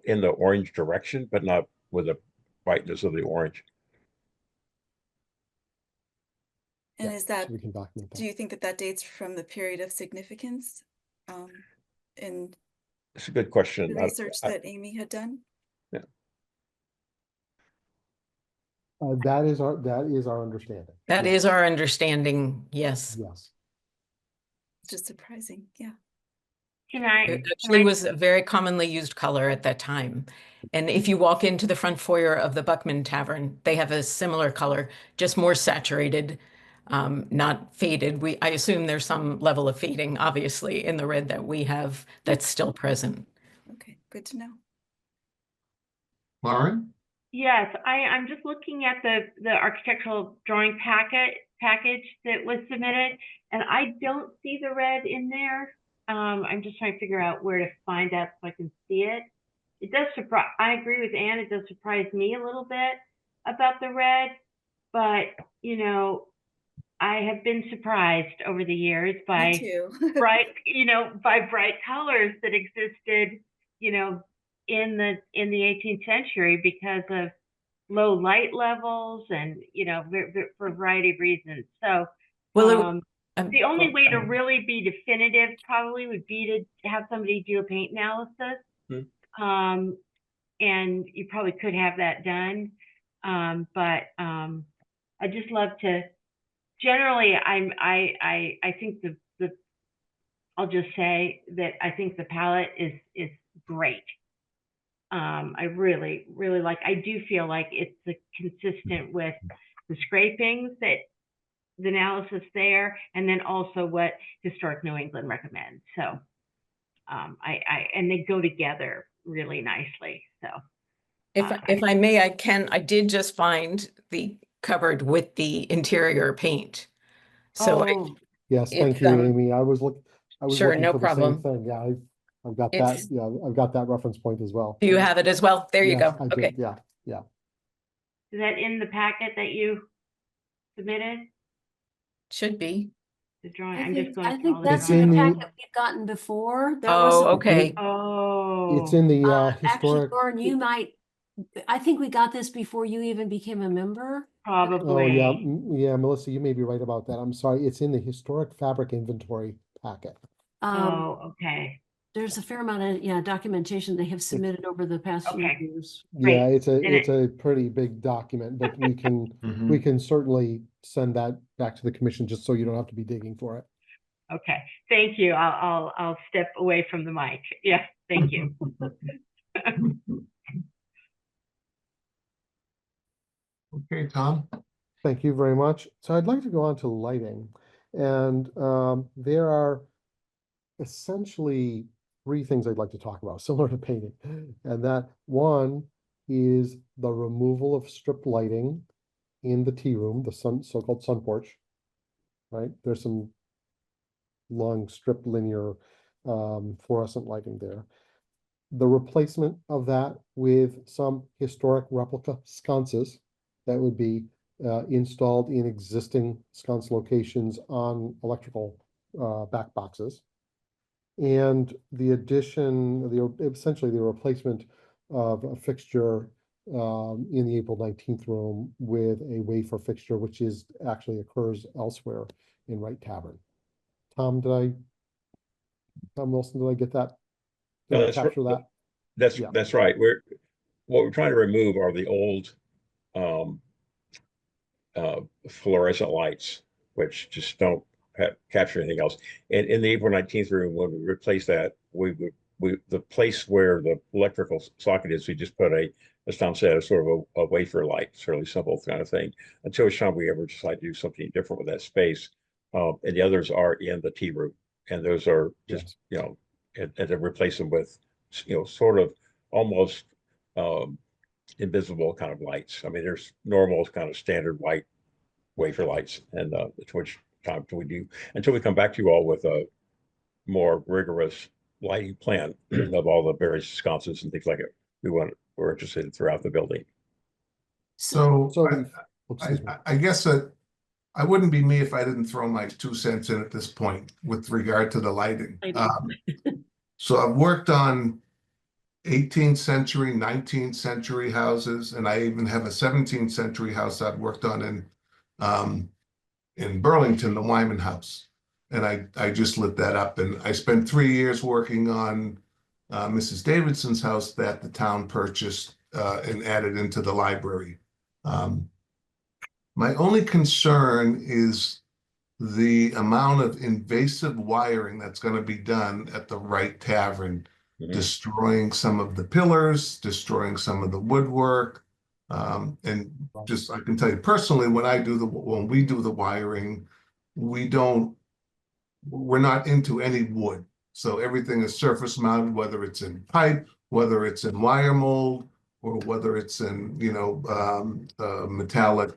J: in the orange direction, but not with the brightness of the orange.
G: And
I: Yeah,
G: is that,
I: so we can document that.
G: do you think that that dates from the period of significance in
J: It's a good question.
G: the research that Amy had done?
I: That is our understanding.
K: That
I: Yes.
K: is our understanding, yes.
I: Yes.
G: It's just surprising. Yeah.
C: Can I?
K: It
C: can
K: actually
C: I-
K: was a very commonly used color at that time. And if you walk into the front foyer of the Buckman Tavern, they have a similar color, just more saturated, not faded. I assume there's some level of fading, obviously, in the red that we have that's still present.
G: Okay, good to know.
A: Lauren?
C: Yes, I'm just looking at the architectural drawing package that was submitted, and I don't see the red in there. I'm just trying to figure out where to find that so I can see it. It does surprise, I agree with Anne, it does surprise me a little bit about the red, but you know, I have been surprised over the years
G: Me
C: by
G: too.
C: by bright colors that existed, in the 18th century because of low light levels and, for a variety of reasons. So,
K: Well,
C: the only way to really be definitive probably would be to have somebody do a paint analysis. And you probably could have that done. But I just love to, generally, I think I'll just say that I think the palette is great. I really, really I do feel like it's consistent with the scrapings that the analysis there, and then also what Historic New England recommends. So and they go together really nicely. So
K: if I may, I did just find the cupboard with the interior paint. So
I: Yes,
K: it's,
I: thank you, Amy. I was
K: sure,
I: looking
K: no
I: for the same
K: problem.
I: thing. Yeah, I've got that.
K: It's-
I: Yeah, I've got that reference point as well.
K: Do you have it as well? There you
I: Yes,
K: go.
I: I
K: Okay.
I: do. Yeah, yeah.
C: is that in the packet that you submitted?
K: Should be.
C: The drawing.
B: I
C: I'm
B: think,
C: just going
B: I
C: through
B: think
C: all the
B: that's
I: It's in
B: the
C: drawings.
I: the-
B: packet we've gotten before. There
K: Oh,
B: was some-
K: okay.
C: Oh,
I: It's in the
B: Actually,
I: historic.
B: Lauren, I think we got this before you even became a member.
C: probably.
I: Oh, yeah, yeah, Melissa, you may be right about that. I'm sorry. It's in the historic fabric inventory packet.
C: Oh, okay.
B: There's a fair amount of, documentation they have submitted over the past few
C: Okay.
B: years.
C: Great.
I: Yeah, it's
C: And
I: a pretty big document, but we can certainly send that back to the commission just so you don't have to be digging for it.
C: Okay, thank you. I'll step away from the mic. Yeah, thank you.
A: Okay, Tom?
I: Thank you very much. So I'd like to go on to lighting. And there are essentially three things I'd like to talk about, similar to painting. And that one is the removal of strip lighting in the tea room, the so-called sun porch. Right? There's some long strip linear fluorescent lighting there. The replacement of that with some historic replica sconces that would be installed in existing sconce locations on electrical back boxes. And the addition, essentially the replacement of a fixture in the April 19th room with a wafer fixture, which actually occurs elsewhere in Wright Tavern. Tom Wilson, did I get that? Did
J: No,
I: I
J: that's
I: capture
J: right.
I: that? Yeah.
J: That's right. What we're trying to remove are the old fluorescent lights, which just don't capture anything else. And in the April 19th room, when we replace that, the place where the electrical socket is, we just put as Tom said, a sort of a wafer light, fairly simple kind of thing, until it's time we ever decide to do something different with that space. And the others are in the tea room. and those are just, and to replace them with, sort of almost invisible kind of lights. I mean, there's normal kind of standard white wafer lights, and which time do we do until we come back to you all with a more rigorous lighting plan of all the various sconces and things like it we're interested in throughout the building.
A: So
I: Excuse me.
A: I guess that I wouldn't be me if I didn't throw my 2 cents in at this point with regard to the lighting. So I've worked on 18th century, 19th century houses, and I even have a 17th century house I've worked on in Burlington, the Wyman House. And I just lit that up, and I spent 3 years working on Mrs. Davidson's house that the town purchased and added into the library. My only concern is the amount of invasive wiring that's going to be done at the Wright Tavern, destroying some of the pillars, destroying some of the woodwork. And just, I can tell you personally, when we do the wiring, we're not into any wood. So everything is surface mounted, whether it's in pipe, whether it's in wire mold, or whether it's in, metallic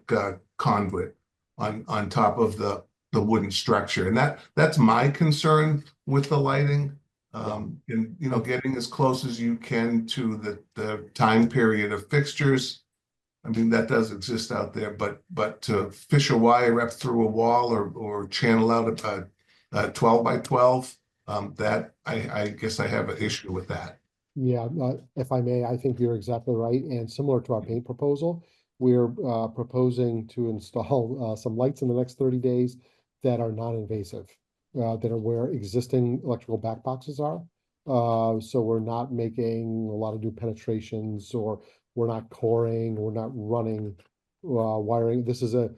A: conduit on top of the wooden structure. And that's my concern with the lighting. And, getting as close as you can to the time period of fixtures. I mean, that does exist out there, but to fish a wire up through a wall or channel out a 12 by 12, that I guess I have an issue with that.
I: Yeah, if I may, I think you're exactly right. And similar to our paint proposal, we're proposing to install some lights in the next 30 days that are non-invasive, that are where existing electrical back boxes are. So we're not making a lot of new penetrations, or we're not coring, we're not running wiring. This is a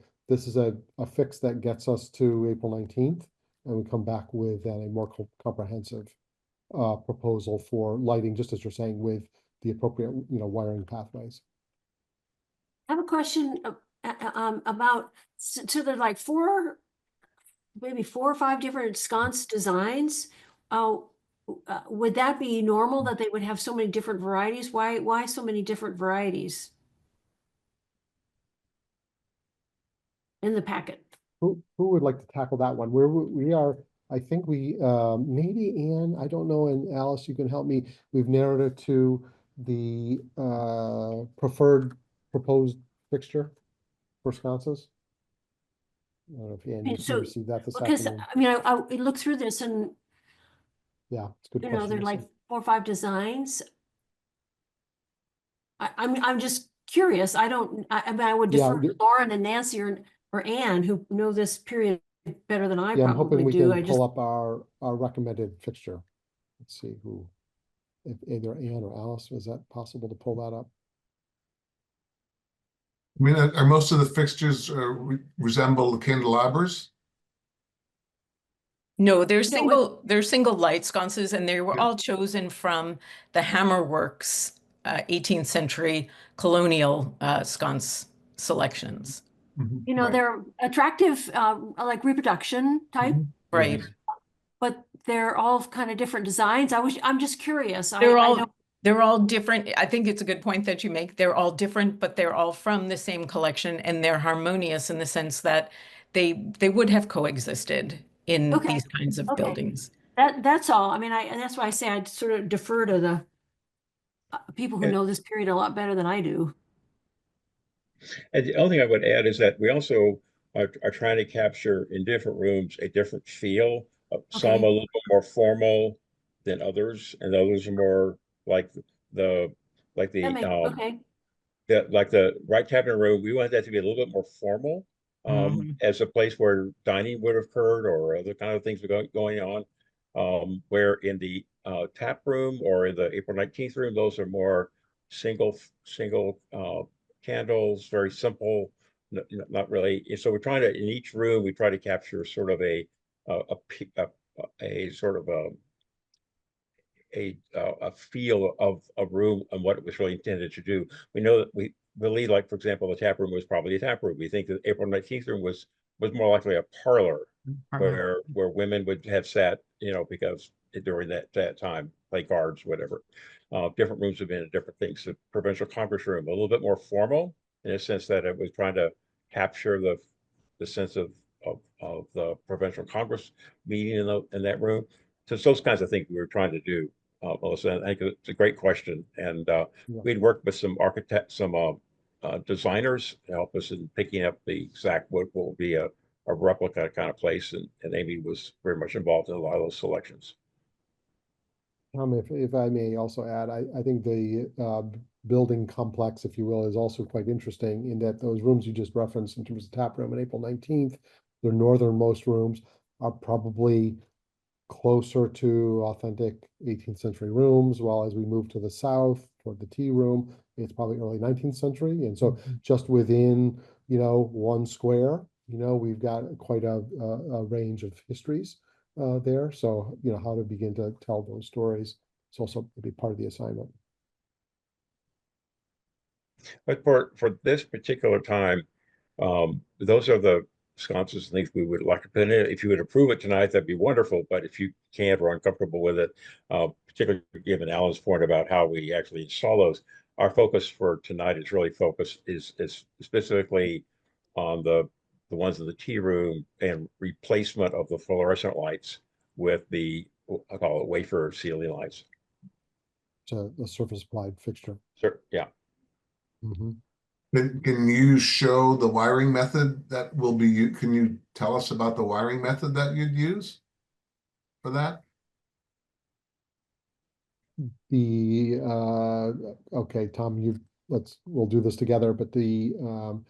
I: fix that gets us to April 19th, and we come back with a more comprehensive proposal for lighting, just as you're saying, with the appropriate wiring pathways.
B: I have a question about, so there's like maybe 4 or 5 different sconce designs. Would that be normal that they would have so many different varieties? Why so many different varieties in the packet?
I: Who would like to tackle that one? We are, I think we, maybe Anne, I don't know, and Alice, you can help me. We've narrowed it to the proposed fixture for sconces. I don't know if Anne, you received that this
B: Because
I: afternoon.
B: I mean, I looked through this, and
I: Yeah, it's a good question.
B: there are like 4 or 5 designs. I'm just curious. I mean, I would defer to Lauren and Nancy or Anne, who know this period better than I
I: Yeah, I'm hoping
B: probably
I: we
B: do.
I: can pull up our recommended fixture. Let's see if either Anne or Alice, is that possible to pull that up?
A: I mean, are most of the fixtures resemble the candelabras?
K: No, they're single light sconces, and they were all chosen from the Hammerworks 18th century colonial sconce selections.
A: Right.
B: They're attractive, like reproduction type,
K: Right.
B: but they're all kind of different designs. I'm just curious.
K: They're all different. I think it's a good point that you make. They're all different, but they're all from the same collection, and they're harmonious in the sense that they would have coexisted in these kinds of buildings.
B: That's all. I mean, that's why I say I'd sort of defer to the people who know this period a lot better than I do.
J: And the only thing I would add is that we also are trying to capture in different rooms a different feel. Some a little bit more formal than others, and others are more like the Wright Tavern room. We wanted that to be a little bit more formal, as a place where dining would have occurred or other kind of things were going on. Where in the tap room or in the April 19th room, those are more single candles, very simple, not really. So we're trying to, in each room, we try to capture sort of a sort of a feel of a room and what it was really intended to do. We know that we believe, like, for example, the tap room was probably a tap room. We think that April 19th room was more likely a parlor where women would have sat because during that time, play cards, whatever. Different rooms have been in different things. The Provincial Congress Room, a little bit more formal in a sense that it was trying to capture the sense of the Provincial Congress meeting in that room. So it's those kinds of things we were trying to do, Melissa. And I think it's a great question. And we'd worked with some architects, some designers to help us in picking up the exact what will be a replica kind of place. And Amy was very much involved in a lot of those selections.
I: Tom, if I may also add, I think the building complex, if you will, is also quite interesting in that those rooms you just referenced in terms of tap room on April 19th, the northernmost rooms are probably closer to authentic 18th century rooms, while as we move to the south toward the tea room, it's probably early 19th century. And so just within, one square, we've got quite a range of histories there. So, how to begin to tell those stories is also maybe part of the assignment.
J: But for this particular time, those are the sconces and things we would like to put in. If you would approve it tonight, that'd be wonderful. But if you can't or uncomfortable with it, particularly given Alan's point about how we actually install those, our focus for tonight is really is specifically on the ones in the tea room and replacement of the fluorescent lights with I call it wafer ceiling lights.
I: So a surface applied fixture.
J: Sure. Yeah.
I: Mm-hmm.
A: Can you show the wiring method that will be used? Can you tell us about the wiring method that you'd use for that?
I: Okay, Tom, we'll do this together, but the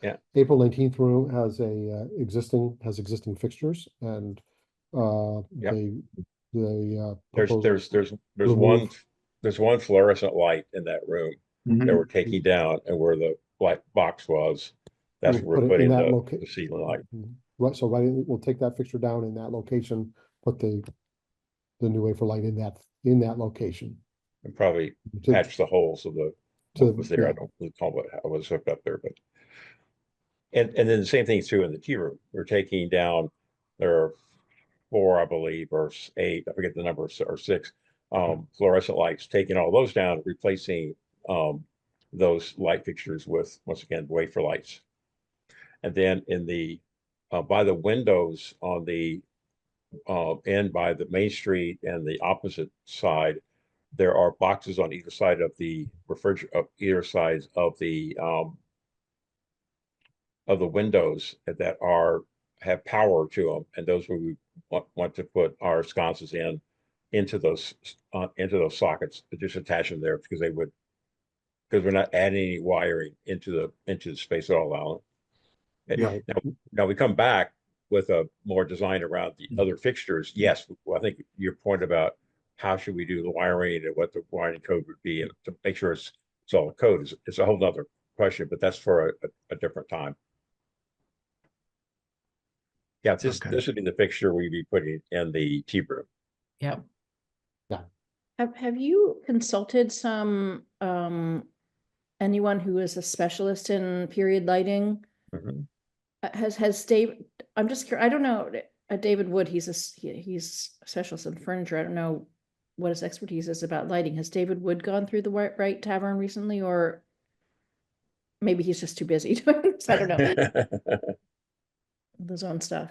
J: Yeah.
I: April 19th room has existing fixtures, and
J: Yep.
I: There's
J: one fluorescent light in that room that we're taking down, and where the black box was, that's where we're putting the ceiling light.
I: Right, so we'll take that fixture down in that location, put the new wafer light in that location.
J: And probably patch the holes of what was there. I don't recall how it was hooked up there, but and then the same thing too in the tea room. We're taking down, there are 4, I believe, or 8, I forget the number, or 6 fluorescent lights, taking all those down, replacing those light fixtures with, once again, wafer lights. And then in the by the windows on the end by the Main Street and the opposite side, there are boxes on either side of the either sides of the windows that have power to them, and those we want to put our sconces into those sockets, but just attach them there because we're not adding any wiring into the space at all, Alan.
I: Right.
J: Now we come back with a more design around the other fixtures. Yes, well, I think your point about how should we do the wiring and what the wiring code would be, and to make sure it's all code is a whole nother question, but that's for a different time. Yeah, this would be the fixture we'd be putting in the tea room.
K: Yep.
I: Yeah.
D: Have you consulted anyone who is a specialist in period lighting?
J: Mm-hmm.
D: Has Dave? I'm just curious. I don't know. David Wood. He's a specialist in furniture. I don't know what his expertise is about lighting. Has David Wood gone through the Wright Tavern recently, or maybe he's just too busy doing this? I don't know. His own stuff.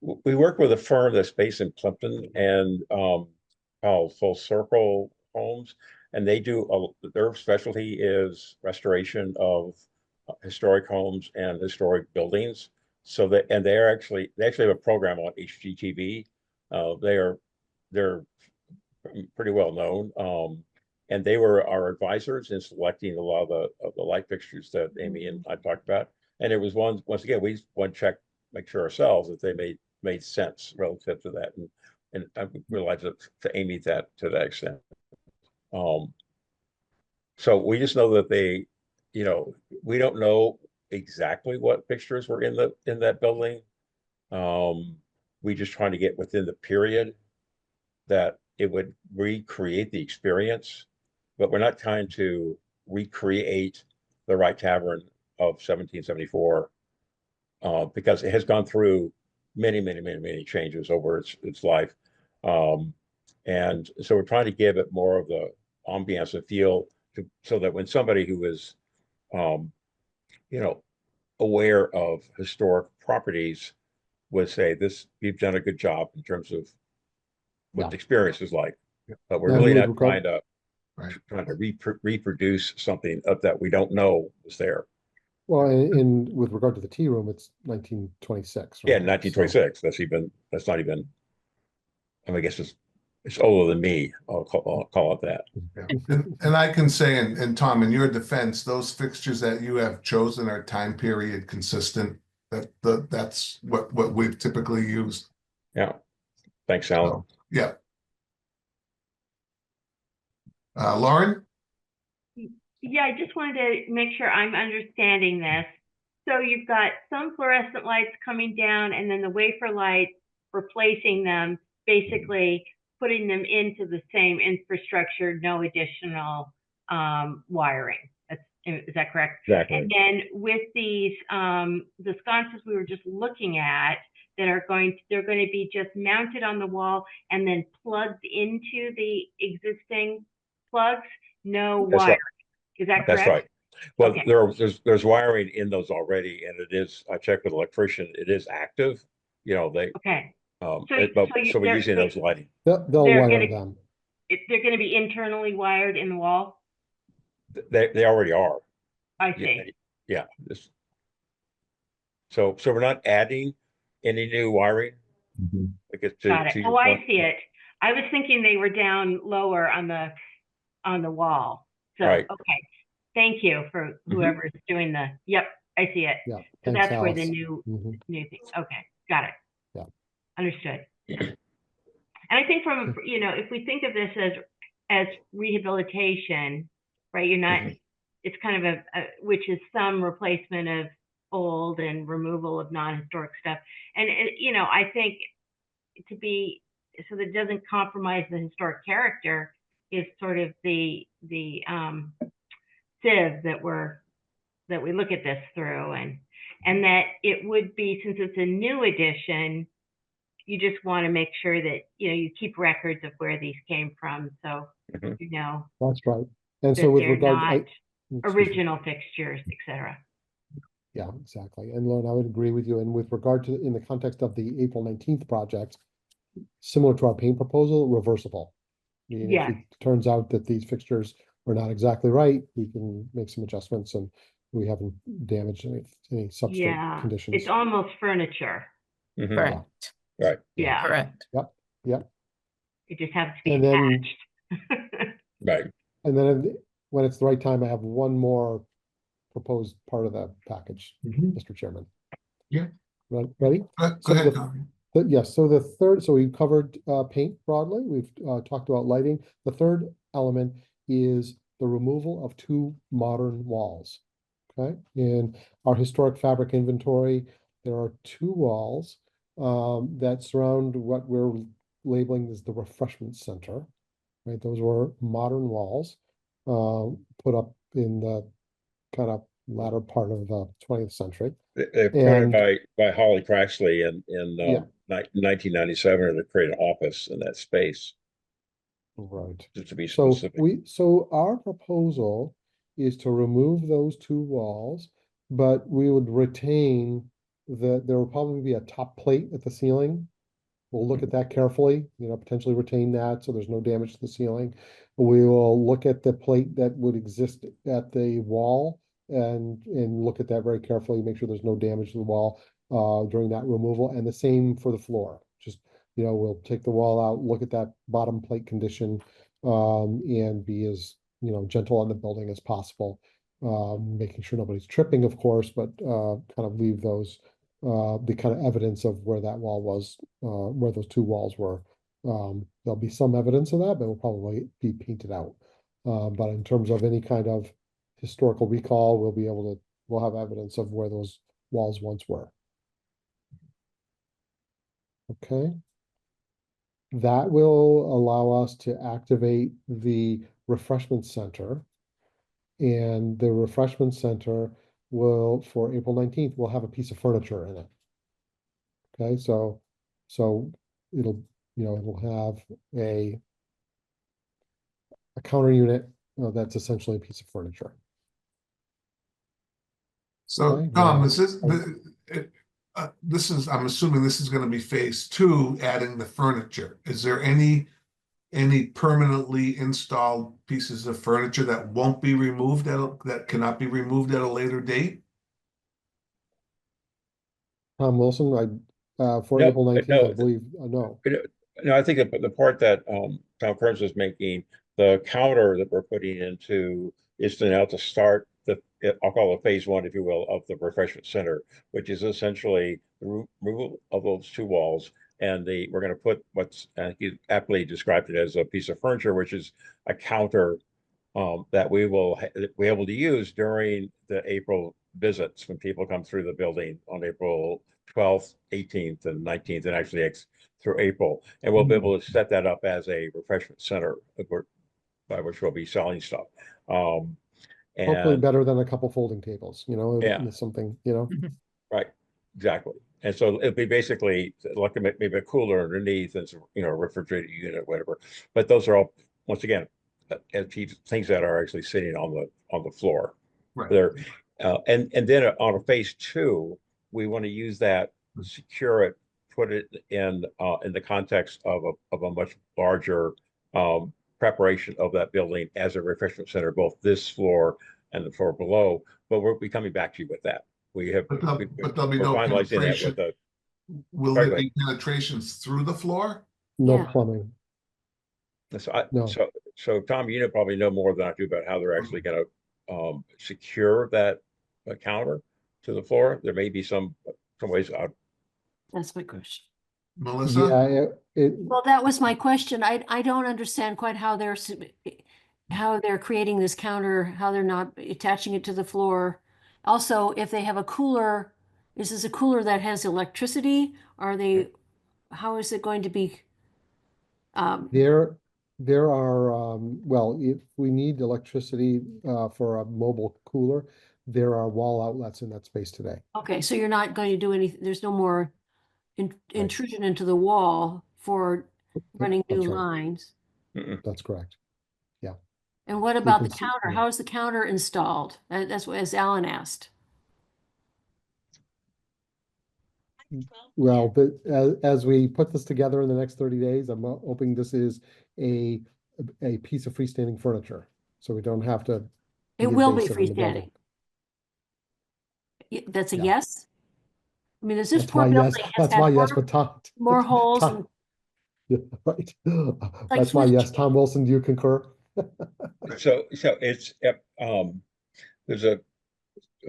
J: We work with a firm that's based in Plimpton and called Full Circle Homes, and they do their specialty is restoration of historic homes and historic buildings. So they actually have a program on HGTV. They're pretty well known, and they were our advisors in selecting a lot of the light fixtures that Amy and I talked about. And it was once again we check, make sure ourselves that they made sense relative to that, and I realized that to Amy to that extent. So we just know that they, we don't know exactly what fixtures were in that building. We just trying to get within the period that it would recreate the experience, but we're not trying to recreate the Wright Tavern of 1774 because it has gone through many changes over its life. And so we're trying to give it more of the ambiance and feel so that when somebody who is, you know, aware of historic properties would say this, you've done a good job in terms of what the experience is like. But we're
I: Yeah,
J: really
I: with
J: not
I: regard-
J: trying to reproduce something that we don't know was there.
I: Well, with regard to the tea room, it's 1926,
J: Yeah,
I: right?
J: 1926. That's not even. I mean, I guess it's older than me. I'll call it that.
A: Yeah. And I can say, and Tom, in your defense, those fixtures that you have chosen are time period consistent. That's what we've typically used.
J: Yeah. Thanks, Alan.
A: So, yeah. Lauren?
C: Yeah, I just wanted to make sure I'm understanding this. So you've got some fluorescent lights coming down and then the wafer lights replacing them, basically putting them into the same infrastructure, no additional wiring. Is that correct?
J: Exactly.
C: And then with these, the sconces we were just looking at that they're going to be just mounted on the wall and then plugged into the existing plugs, no
J: That's
C: wiring.
J: right.
C: Is that correct?
J: That's right. Well,
C: Okay.
J: there's wiring in those already, and it is. I checked with the electrician. It is active. You know, they.
C: Okay.
J: So we're using those lighting.
I: They'll
C: They're
I: wire
C: gonna-
I: them.
C: They're going to be internally wired in the wall?
J: They already are.
C: I see.
J: Yeah. So we're not adding any new wiring. Because
C: Got it. Oh, I see it. I was thinking they were down lower on the wall. So,
J: Right.
C: okay. Thank you for whoever's doing yep, I see it.
I: Yeah.
C: So
I: thanks,
C: that's where the
I: Alice.
C: new
I: Mhm.
C: thing. Okay. Got it.
I: Yeah.
C: Understood. And I think from, if we think of this as rehabilitation, right, you're not, it's kind of which is some replacement of old and removal of non-historic stuff. And, I think to be, so that it doesn't compromise the historic character is sort of the sieve that we look at this through, and that it would be, since it's a new edition, you just want to make sure that you keep records of where these came from, so
I: That's right. And
C: that
I: so with
C: they're
I: regard,
C: not
I: excuse me.
C: original fixtures, etc.
I: Yeah, exactly. And Lauren, I would agree with you. And with regard to, in the context of the April 19th project, similar to our paint proposal, reversible. Meaning
C: Yeah.
I: if it turns out that these fixtures are not exactly right, we can make some adjustments and we haven't damaged any substrate
C: Yeah,
I: conditions.
C: it's almost furniture.
K: Correct.
J: Right.
C: Yeah,
K: Correct.
I: Yep.
C: it just has to be
I: And then-
C: attached.
J: Right.
I: And then when it's the right time, I have one more proposed part of the package, Mr. Chairman.
A: Yeah.
I: Ready?
A: Go
I: So
A: ahead,
I: the-
A: Tom.
I: Yes, so the third, so we've covered paint broadly, we've talked about lighting. The third element is the removal of two modern walls. Okay, in our historic fabric inventory, there are two walls that surround what we're labeling as the refreshment center. Right, those were modern walls put up in the kind of latter part of the 20th century.
J: They're printed by Holly Craxley in 1997 to create an office in that space.
I: Right.
J: Just to be
I: So
J: specific.
I: so our proposal is to remove those two walls, but we would retain there will probably be a top plate at the ceiling. We'll look at that carefully, potentially retain that so there's no damage to the ceiling. We will look at the plate that would exist at the wall and look at that very carefully, make sure there's no damage to the wall during that removal, and the same for the floor. Just, we'll take the wall out, look at that bottom plate condition, and be as, gentle on the building as possible, making sure nobody's tripping, of course, but kind of leave those the kind of evidence of where that wall was, where those two walls were. There'll be some evidence of that, but it will probably be painted out. But in terms of any kind of historical recall, we'll have evidence of where those walls once were. Okay. That will allow us to activate the refreshment center. And the refreshment center will, for April 19th, will have a piece of furniture in it. Okay, so it'll you know, it'll have a counter unit, that's essentially a piece of furniture.
A: So,
I: Okay,
A: Tom,
I: now-
A: this is, this is, I'm assuming this is gonna be phase two, adding the furniture. Is there any permanently installed pieces of furniture that won't be removed that cannot be removed at a later date?
I: Tom Wilson, for
J: No,
I: April 19th,
J: no,
I: I believe, no.
J: No, I think the part that Tom Kearns is making, the counter that we're putting into is to now to start I'll call it phase one, if you will, of the refreshment center, which is essentially the removal of those two walls. And we're going to put what's, he aptly described it as a piece of furniture, which is a counter that we will be able to use during the April visits when people come through the building on April 12th, 18th, and 19th, and actually through April. And we'll be able to set that up as a refreshment center by which we'll be selling stuff.
I: Hopefully
J: And
I: better than a couple folding tables, you know,
J: Yeah.
I: something, you know.
J: right, exactly. And so it'll be basically like maybe a cooler underneath and some, a refrigerator unit, whatever. But those are all, once again, things that are actually sitting on the floor.
A: Right.
J: There, and then on a phase two, we want to use that, secure it, put it in the context of a much larger preparation of that building as a refreshment center, both this floor and the floor below. But we'll be coming back to you with that.
A: But there'll be
J: we're
A: no
J: finalizing that
A: penetration.
J: with the.
A: Will
J: Sorry,
A: there
J: go
A: be penetrations through the floor?
I: No
B: Yeah.
I: plumbing. No.
J: So Tom, you probably know more than I do about how they're actually going to secure that counter to the floor. There may be some ways out.
B: That's my question.
A: Melissa?
I: Yeah,
B: Well, that was my question. I don't understand quite how they're creating this counter, how they're not attaching it to the floor. Also, if they have a cooler, is this a cooler that has electricity? How is it going to be?
I: there are, well, if we need electricity for a mobile cooler, there are wall outlets in that space today.
B: Okay, so you're not going to do anything, there's no more intrusion into the wall for running new
I: That's right.
B: lines.
I: That's correct.
B: And what about the
I: can see-
B: counter?
I: yeah.
B: How is the counter installed? That's what, as Alan asked.
I: Well, but as we put this together in the next 30 days, I'm hoping this is a piece of freestanding furniture, so we don't have to.
B: It will be
I: invasive in the building.
B: freestanding. That's a
I: Yeah.
B: yes? I mean, is this
I: That's
B: poor
I: why yes,
B: building has
I: that's
B: had
I: why yes,
B: more-
I: but Tom.
B: more holes
I: Tom-
B: and-
I: Yeah, right.
B: like
I: That's why
B: Swiss
I: yes, Tom Wilson, do you concur?
J: So it's there's a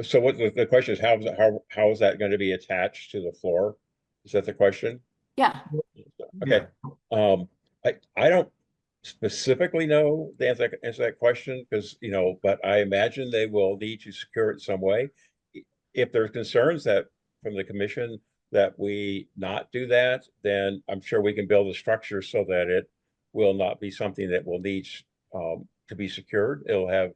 J: so what the question is, how is that going to be attached to the floor? Is that the question?
B: Yeah,
J: Okay. I don't specifically know the answer to that question because but I imagine they will need to secure it some way. If there's concerns that from the commission that we not do that, then I'm sure we can build a structure so that it will not be something that will need to be secured. It'll have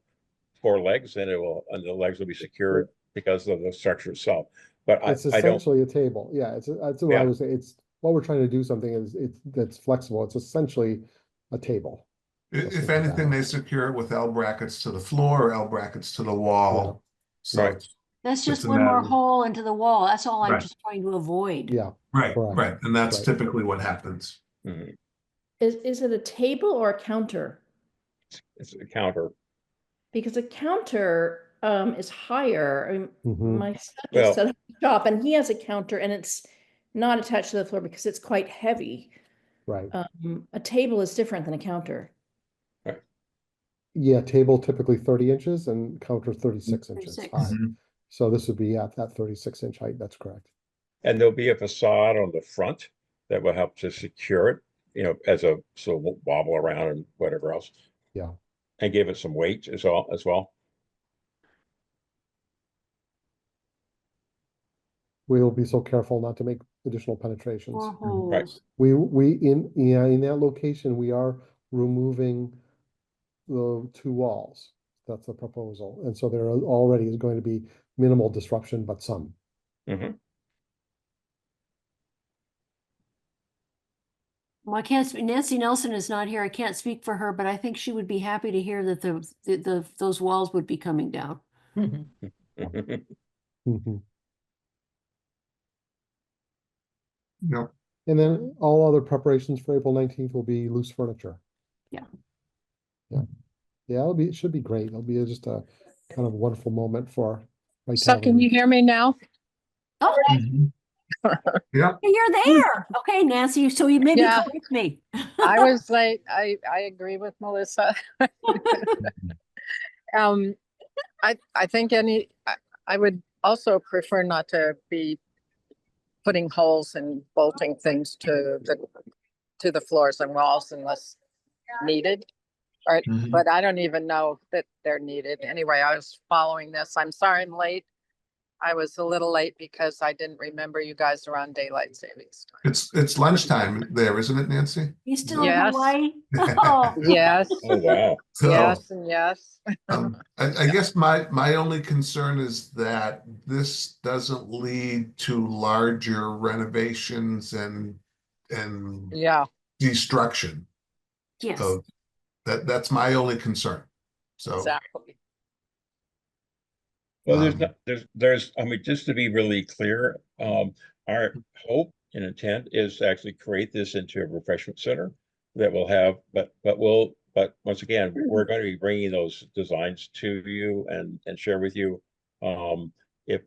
J: 4 legs and the legs will be secured because of the structure itself. But
I: It's
J: I don't.
I: essentially a table. Yeah, that's what I was saying. It's what we're trying to do something that's flexible. It's essentially a table.
A: If
I: think about
A: anything,
I: it.
A: they secure it with L brackets to the floor or L brackets to the wall. So,
J: Right.
B: that's just
A: a
B: one more
A: matter-
B: hole into the wall. That's all I'm
A: Right.
B: just trying to avoid.
I: Yeah,
A: right,
I: Correct.
A: right, and that's
I: Right.
A: typically what happens.
J: Mhm.
D: Is it a table or a counter?
J: It's a counter.
D: Because a counter is higher. I mean,
I: Mhm.
D: my son
J: Well-
D: just set up shop and he has a counter and it's not attached to the floor because it's quite heavy.
I: right.
D: A table is different than a counter.
I: Yeah, table typically 30 inches and counter 36 inches
B: 36.
I: high.
A: Mhm.
I: So this would be at that 36-inch height. That's correct.
J: And there'll be a facade on the front that will help to secure it, as so it won't wobble around and whatever else.
I: Yeah.
J: And give it some weight as well.
I: We'll be so careful not to make additional penetrations.
B: More
J: Right.
B: holes.
I: In that location, we are removing the 2 walls. That's the proposal. And so there already is going to be minimal disruption, but some.
J: Mhm.
B: Well, I can't, Nancy Nelson is not here. I can't speak for her, but I think she would be happy to hear that those walls would be coming down.
D: Mhm.
I: Mhm.
A: Yep.
I: And then all other preparations for April 19th will be loose furniture.
B: Yeah.
I: Yeah. Yeah, it should be great. It'll be just a kind of wonderful moment for White
L: So can you
I: Tavern.
L: hear me now?
B: Oh,
A: Yeah.
B: you're there. Okay, Nancy, so you maybe
L: Yeah.
B: correct me.
L: I was late. I agree with Melissa. I think I would also prefer not to be putting holes and bolting things to the floors and walls unless needed. Or,
A: Mhm.
L: but I don't even know that they're needed. Anyway, I was following this. I'm sorry I'm late. I was a little late because I didn't remember you guys are on daylight savings time.
A: It's lunchtime there, isn't it, Nancy?
B: You still in
L: Yes.
B: Hawaii? Oh.
L: Yes,
J: Oh, wow.
A: So,
L: yes, and yes.
A: I guess my only concern is that this doesn't lead to larger renovations and
L: Yeah,
A: destruction
B: Yes.
A: of that's my only concern. So,
L: exactly.
J: Well,
A: Um,
J: I mean, just to be really clear, our hope and intent is to actually create this into a refreshment center that will have, but once again, we're going to be bringing those designs to you and share with you. If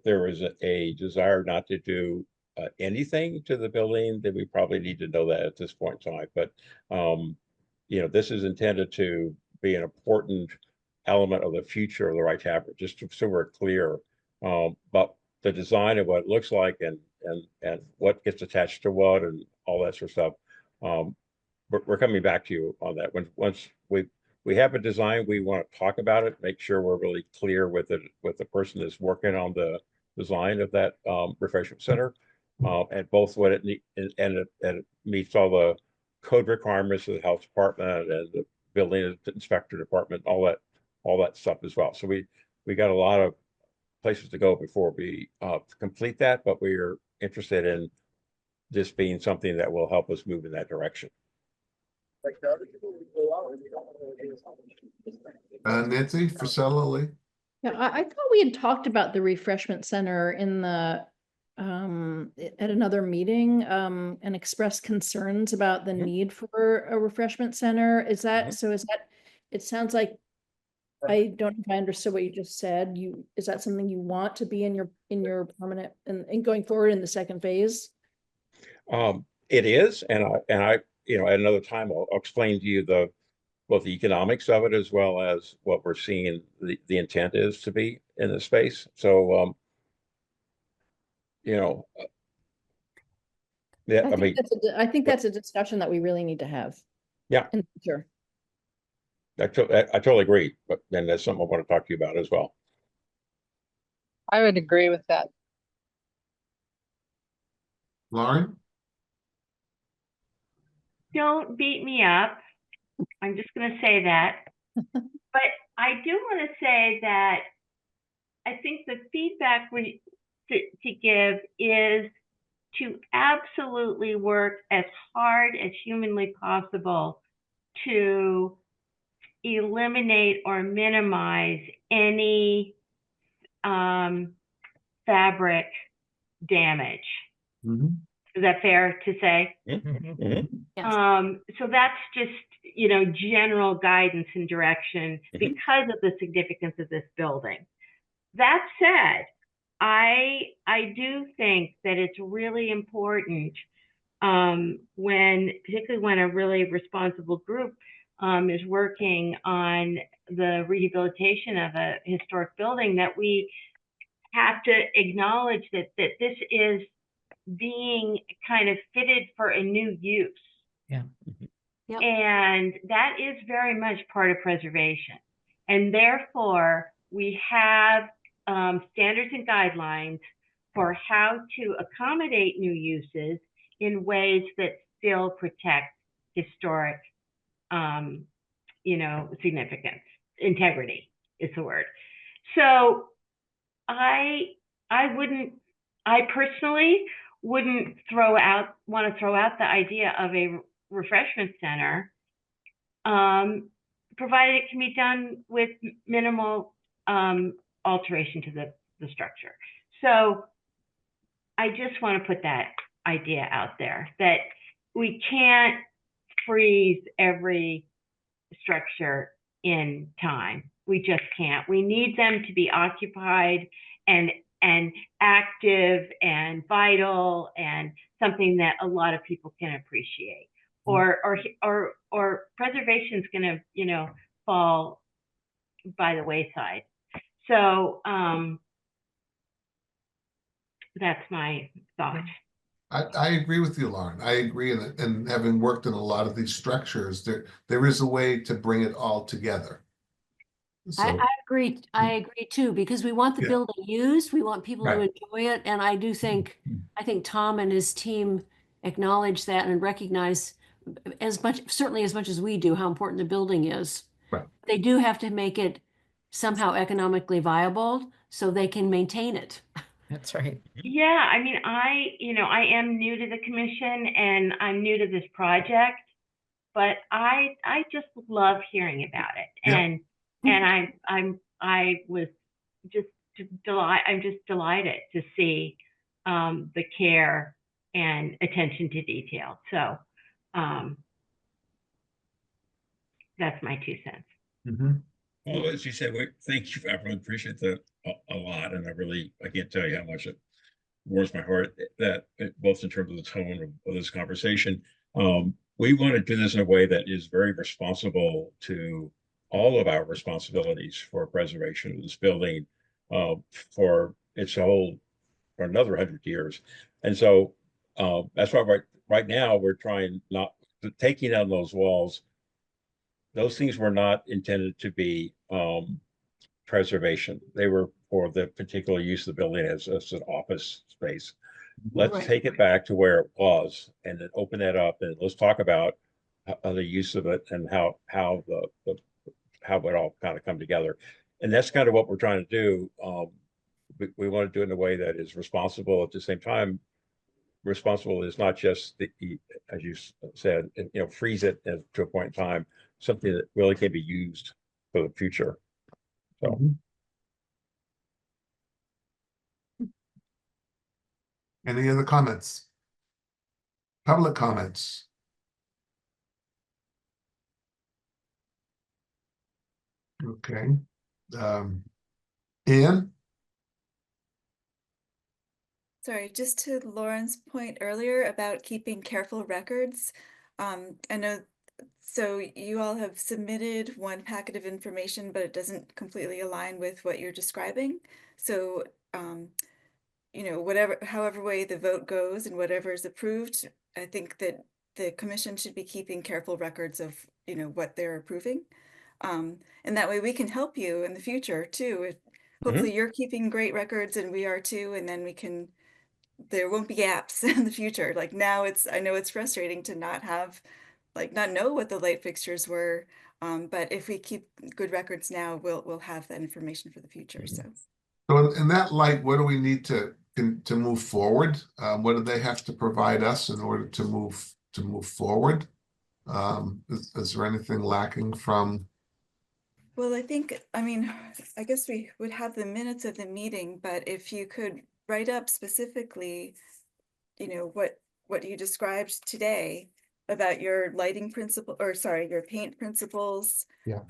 J: there is a desire not to do anything to the building, then we probably need to know that at this point in time. But this is intended to be an important element of the future of the Wright Tavern, just so we're clear. But the design of what it looks like and what gets attached to what and all that sort of stuff, we're coming back to you on that. Once we have a design, we want to talk about it, make sure we're really clear with it, with the person that's working on the design of that refreshment center, and both what it needs and it meets all the code requirements of the health department and the building inspector department, all that stuff as well. So we got a lot of places to go before we complete that, but we are interested in this being something that will help us move in that direction.
A: Nancy, Priscilla, Lee?
D: Yeah, I thought we had talked about the refreshment center in the at another meeting and expressed concerns about the need for a refreshment center. Is that it sounds like I don't know if I understood what you just said. Is that something you want to be in your permanent and going forward in the second phase?
J: It is, and I at another time I'll explain to you both the economics of it as well as what we're seeing the intent is to be in the space. So yeah,
D: I think that's a discussion that we really need to have.
J: Yeah.
D: In the future.
J: I totally agree, but then that's something I want to talk to you about as well.
L: I would agree with that.
A: Lauren?
C: Don't beat me up. I'm just going to say that. But I do want to say that I think the feedback to give is to absolutely work as hard as humanly possible to eliminate or minimize any fabric damage.
A: Mm-hmm.
C: Is that fair to say?
J: Mm-hmm.
B: Yes.
C: So that's just, general guidance and direction because of the significance of this building. That said, I do think that it's really important particularly when a really responsible group is working on the rehabilitation of a historic building, that we have to acknowledge that this is being kind of fitted for a new use.
K: Yeah.
B: Yep.
C: And that is very much part of preservation. And therefore, we have standards and guidelines for how to accommodate new uses in ways that still protect historic, significance. Integrity is the word. So I personally wouldn't want to throw out the idea of a refreshment center, provided it can be done with minimal alteration to the structure. So I just want to put that idea out there, that we can't freeze every structure in time. We just can't. We need them to be occupied and active and vital and something that a lot of people can appreciate. Or preservation is going to, you know, fall by the wayside. So that's my thought.
A: I agree with you, Lauren. I agree, and having worked in a lot of these structures, there is a way to bring it all together. So,
B: I agree. I agree too, because we want the
A: Yeah.
B: building used. We want people to
A: Right.
B: enjoy it. And I do think, I think Tom and his team acknowledge that and recognize certainly as much as we do, how important the building is.
A: Right.
B: They do have to make it somehow economically viable so they can maintain it.
K: That's right.
C: Yeah, I mean, I am new to the commission and I'm new to this project, but I just love hearing about it.
A: Yeah.
C: And I was just I'm just delighted to see the care and attention to detail. So that's my 2 cents.
A: Mm-hmm.
J: Well, as you said, thank you, everyone. Appreciate that a lot. And I can't tell you how much it warms my heart that both in terms of the tone of this conversation. We want to do this in a way that is very responsible to all of our responsibilities for preservation of this building for its whole, for another 100 years. And so that's why right now we're trying not taking down those walls. Those things were not intended to be preservation. They were for the particular use of the building as an office space. Let's
B: Right.
J: take it back to where it was and then open that up, and let's talk about the use of it and how it all kind of come together. And that's kind of what we're trying to do. We want to do it in a way that is responsible. At the same time, responsible is not just as you said, freeze it to a point in time, something that really can be used for the future. So.
A: Any other comments? Public comments? Okay. Anne?
G: Sorry, just to Lauren's point earlier about keeping careful records. I know, so you all have submitted one packet of information, but it doesn't completely align with what you're describing. So, however way the vote goes and whatever is approved, I think that the commission should be keeping careful records of, what they're approving. And that way we can help you in the future too. Hopefully you're keeping great records and we are too, and then there won't be gaps in the future. Like now I know it's frustrating to not know what the light fixtures were. But if we keep good records now, we'll have that information for the future. So
A: in that light, what do we need to move forward? What do they have to provide us in order to move forward? Is there anything lacking from?
G: Well, I guess we would have the minutes of the meeting, but if you could write up specifically, what you described today about your lighting principle, or sorry, your paint principles.
I: Yeah.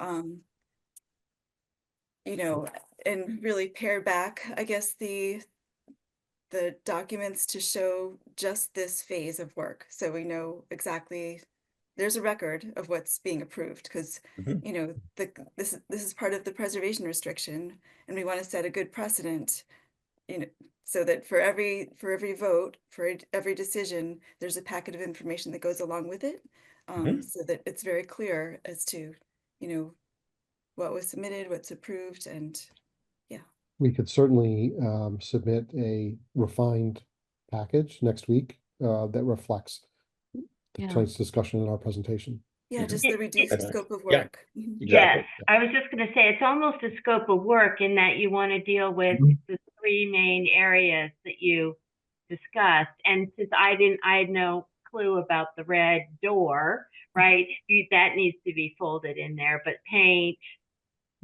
G: And really pare back, I guess, the documents to show just this phase of work. So we know exactly there's a record of what's being approved, because this is part of the preservation restriction, and we want to set a good precedent, so that for every vote, for every decision, there's a packet of information that goes along with it, so that it's very clear as to what was submitted, what's approved, and
I: We could certainly submit a refined package next week that reflects tonight's discussion in our presension.
G: Yeah, just the reduced scope of
J: Yeah.
G: work. Mhm.
J: Exactly.
C: Yes, I was just going to say it's almost a scope of work in that you want to deal with the 3 main areas that you discussed. And since I had no clue about the red door, right? That needs to be folded in there, but paint,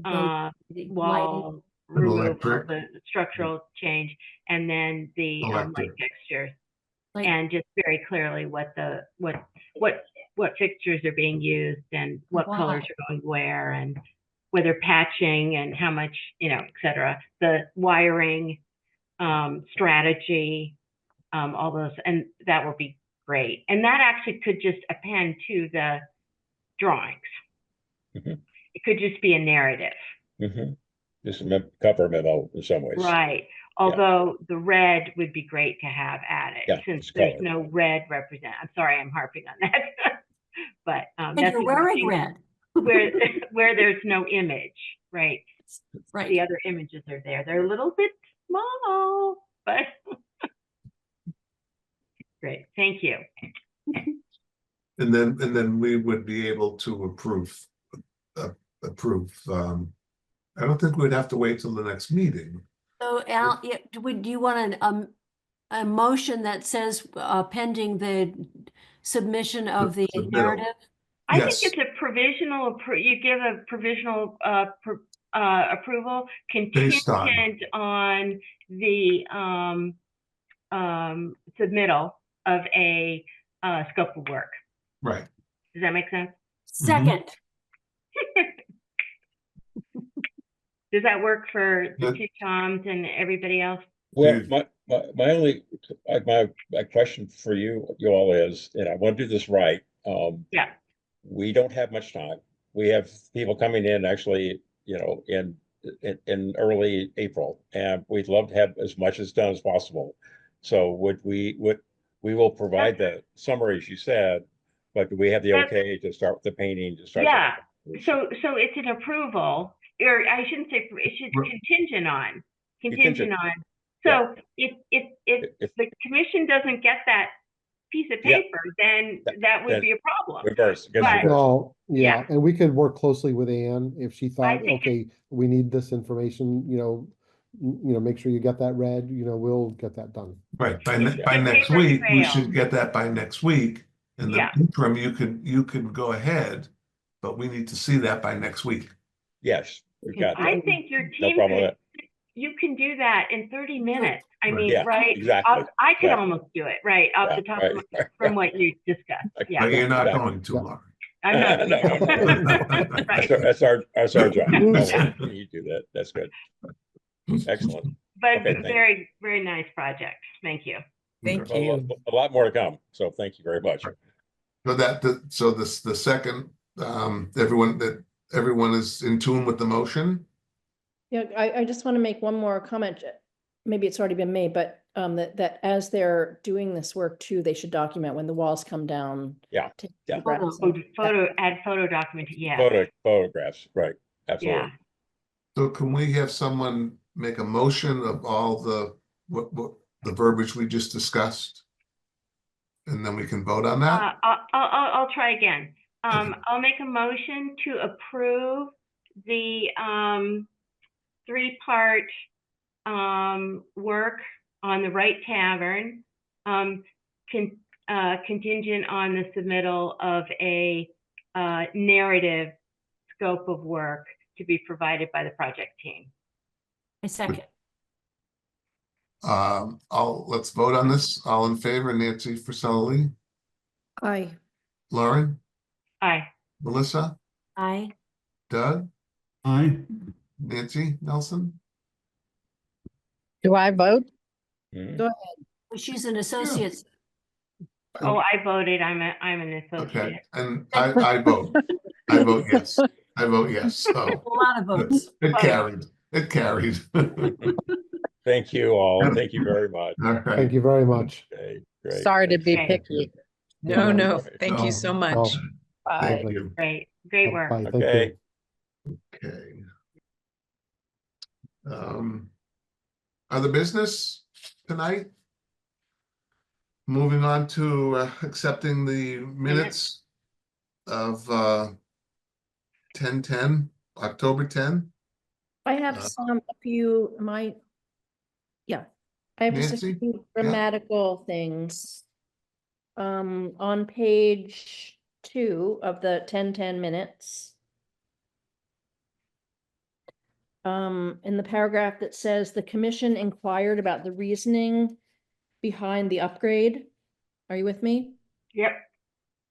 B: Lighting.
C: wall
A: And
C: removal,
A: electric.
C: the structural change, and then the light
A: Electric.
C: fixtures,
B: Like-
C: and just very clearly what fixtures are being used and what
B: Why?
C: colors are going where, and whether patching and how much, et cetera. The wiring strategy, all those, and that would be great. And that actually could just append to the drawings.
J: Mhm.
C: It could just be a narrative.
J: Just a cover memo in some ways.
C: Right. Although the red would be great to have added,
J: Yeah,
C: since
J: it's
C: there's
J: color.
C: no red represent. I'm sorry, I'm harping on that. But
B: And
C: that's
B: you're
C: the one
B: wearing
C: thing
B: red.
C: where there's no image, right?
B: Right.
C: The other images are there. They're a little bit small, but great. Thank you.
A: And then we would be able to approve. I don't think we'd have to wait till the next meeting.
B: So Al, do you want a motion that says pending the submission of the
A: Submittal.
B: narrative?
C: I
A: Yes.
C: think it's a provisional, you give a provisional approval
A: Based on.
C: contingent on the submittal of a scope of work.
A: Right.
C: Does that make sense?
B: Second.
C: Does that work for the
A: Yeah.
C: two Toms and everybody else?
J: Well,
A: Dude.
J: my only, my question for you all is, and I want to do this right.
C: Yeah.
J: We don't have much time. We have people coming in actually, in early April, and we'd love to have as much as done as possible. So we will provide the summaries you said, but do we have the
C: That's-
J: okay to start with the painting to start?
C: Yeah. So it's an approval, or I shouldn't say, it should
A: Right.
C: contingent on.
J: Contingent.
C: So if
J: If-
C: the commission doesn't get that piece of
J: Yeah.
C: paper, then that would
J: Then
C: be a problem.
J: Reverse. against
C: Right.
J: reverse.
I: Well,
C: Yeah.
I: yeah, and we could work closely with Anne if she thought,
C: think
I: okay, we need this information, make sure you get that read, we'll get that done.
A: Right, by
C: It's a
A: next
C: paper
A: week, we
C: trail.
A: should get that by next week. In the
C: Yeah.
A: interim, you can go ahead, but we need to see that by next week.
J: Yes, we got
C: I
J: that.
C: think your
J: No
C: team
J: problem with
C: you can do that in 30 minutes. I
A: Right.
C: mean,
J: Yeah,
C: right?
J: exactly.
C: I could
J: Right.
C: almost do it, right, off the top of my, from what you discussed.
A: But
C: Yeah,
A: you're not
J: Exactly.
A: going to,
I: Yeah.
A: Lauren.
C: I'm not.
J: No.
C: Right.
J: That's our job.
C: Yeah.
J: You do that. That's good. Excellent.
C: But
J: Okay, thank you.
C: very, very nice project. Thank you.
K: Thank
J: Well,
K: you.
J: A lot more to come. So thank you very much.
A: So the second, everyone is in tune with the motion?
D: Yeah, I just want to make one more comment. Maybe it's already been made, but that as they're doing this work too, they should document when the walls come down.
J: Yeah,
D: take
J: yeah.
D: photographs and-
C: Add photo document, yeah.
J: Photographs, right. Absolutely.
C: Yeah.
A: So can we have someone make a motion of all what the verbiage we just discussed? And then we can vote on that?
C: I'll try again.
A: Okay.
C: I'll make a motion to approve the three-part work on the Wright Tavern, contingent on the submittal of a narrative scope of work to be provided by the project team.
B: A second.
A: Let's vote on this. All in favor, Nancy Friselli,
D: Aye.
A: Lauren,
C: Aye.
A: Melissa,
B: Aye.
A: Doug,
H: Aye.
A: Nancy Nelson?
L: Do I vote?
J: Mhm.
B: She's an associate.
C: Oh, I voted. I'm an associate.
A: Okay, and I vote. I vote yes. I vote yes. So
B: A lot of votes.
A: it carried. It carried.
J: Thank you all. Thank you very much.
A: Okay.
I: Thank you very much.
J: Okay, great.
L: Sorry to be
C: Okay.
L: picky.
K: No, no, thank
A: No.
K: you so much.
I: Well,
L: Bye.
A: Thank you.
C: Great work.
I: Bye, thank
J: Okay.
I: you.
A: Okay. Other business tonight? Moving on to accepting the minutes of 10/10, October 10.
D: I have some, a few, I have just a
A: Nancy?
D: few
A: Yeah.
D: grammatical things. On page 2 of the 10 minutes. In the paragraph that says the commission inquired about the reasoning behind the upgrade. Are you with me?
C: Yep.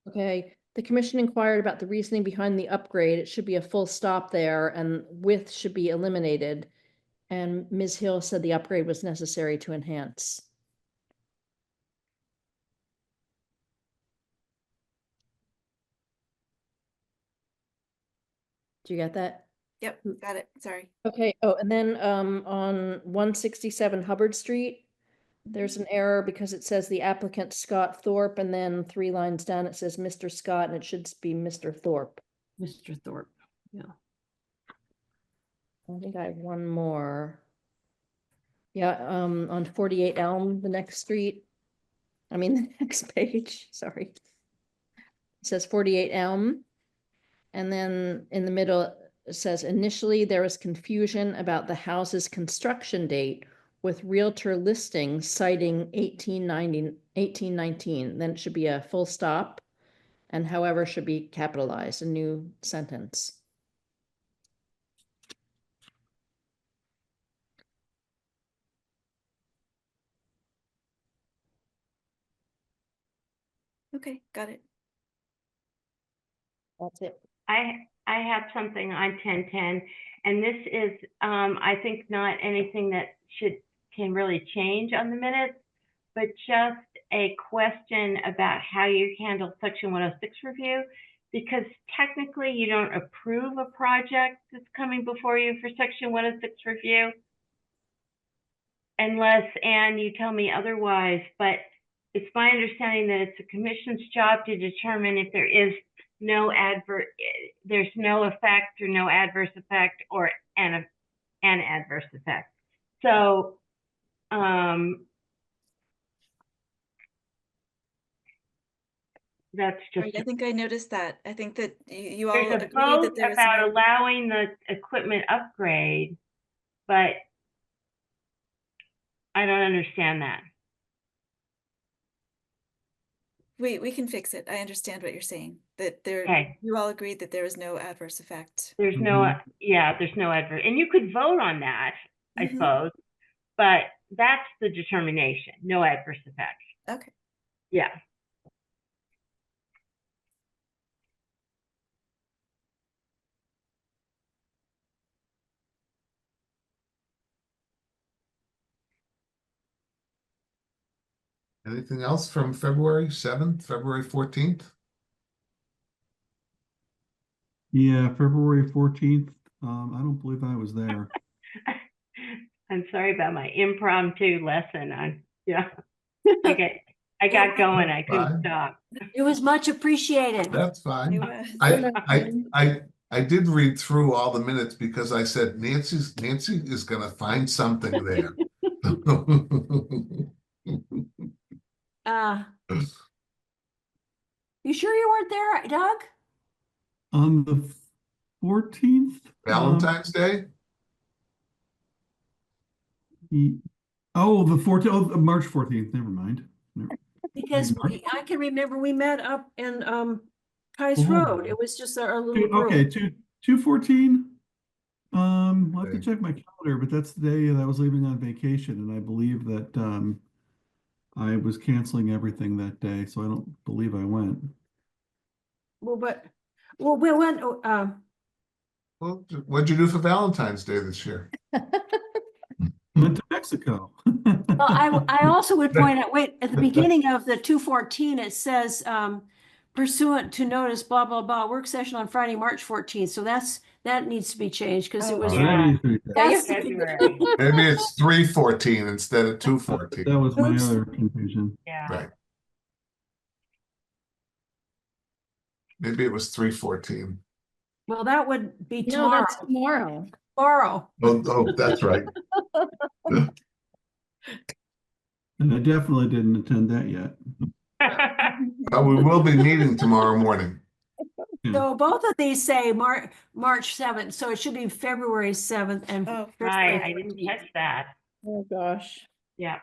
D: Okay, the commission inquired about the reasoning behind the upgrade. It should be a full stop there and with should be eliminated. And Ms. Hill said the upgrade was necessary to enhance. Do you get that?
G: Yep, got it. Sorry.
D: Okay, oh, and then on 167 Hubbard Street, there's an error because it says the applicant Scott Thorpe, and then 3 lines down it says Mr. Scott, and it should be Mr. Thorpe.
B: Mr. Thorpe, yeah.
D: I think I have one more. Yeah, on 48 Elm, the next street. I mean, the next page, sorry. It says 48 Elm. And then in the middle, it says initially there was confusion about the house's construction date with Realtor listings citing 1819. Then it should be a full stop and however should be capitalized, a new sentence.
G: Okay, got it.
D: That's it.
C: I have something on 1010, and this is, I think not anything that can really change on the minutes, but just a question about how you handle Section 106 review, because technically you don't approve a project that's coming before you for Section 106 review, unless, Anne, you tell me otherwise, but it's my understanding that it's the commission's job to determine if there's no effect or no adverse effect or an adverse effect. So that's just.
G: Right, I think I noticed that. I think that you all
C: There's a
G: agreed that
C: vote
G: there was
C: about
G: no.
C: allowing the equipment upgrade, but I don't understand that.
G: We can fix it. I understand what you're saying. That there,
C: Okay.
G: you all agreed that there was no adverse effect.
C: There's no, there's no adverse, and you could vote on that, I
G: Mhm.
C: suppose, but that's the determination, no adverse effect.
G: Okay.
C: Yeah.
A: Anything else from February 7th, February 14th?
H: Yeah, February 14th. I don't believe I was there.
C: I'm sorry about my impromptu lesson. I got going. I couldn't
A: Fine.
C: stop.
B: It was much appreciated.
A: That's
G: It
A: fine.
G: was.
A: I did read through all the minutes because I said Nancy is gonna find something there.
B: You sure you weren't there, Doug?
H: On the 14th?
A: Valentine's Day?
H: Oh, the 14th, oh, March 14th, never mind.
B: Because I can remember we met up in Tice
H: Oh.
B: Road. It was just our little group.
H: Okay, 2/14. I'll have to
A: Okay.
H: check my calendar, but that's the day that I was leaving on vacation, and I believe that I was canceling everything that day, so I don't believe I went.
B: We went.
A: Well, what'd you do for Valentine's Day this year?
H: Went to Mexico.
B: Well, I also would point out, wait, at the beginning of the 214, it says pursuant to notice, blah, blah, blah, work session on Friday, March 14th. So that needs to be changed because it was.
C: Oh, yeah.
B: That's
C: February.
A: Maybe it's 3/14 instead of 2/14.
H: That was my
B: Oops.
H: other confusion.
C: Yeah.
A: Right. Maybe it was 3/14.
B: Well, that would be
D: No,
B: tomorrow.
D: that's tomorrow.
B: Tomorrow.
A: Oh, that's right.
H: And I definitely didn't attend that yet.
A: We will be meeting tomorrow morning.
B: So both of these say March 7th, so it should be February 7th and
G: Oh,
B: February
C: Right, I didn't
B: 14th.
C: catch that.
D: Oh, gosh.
C: Yeah.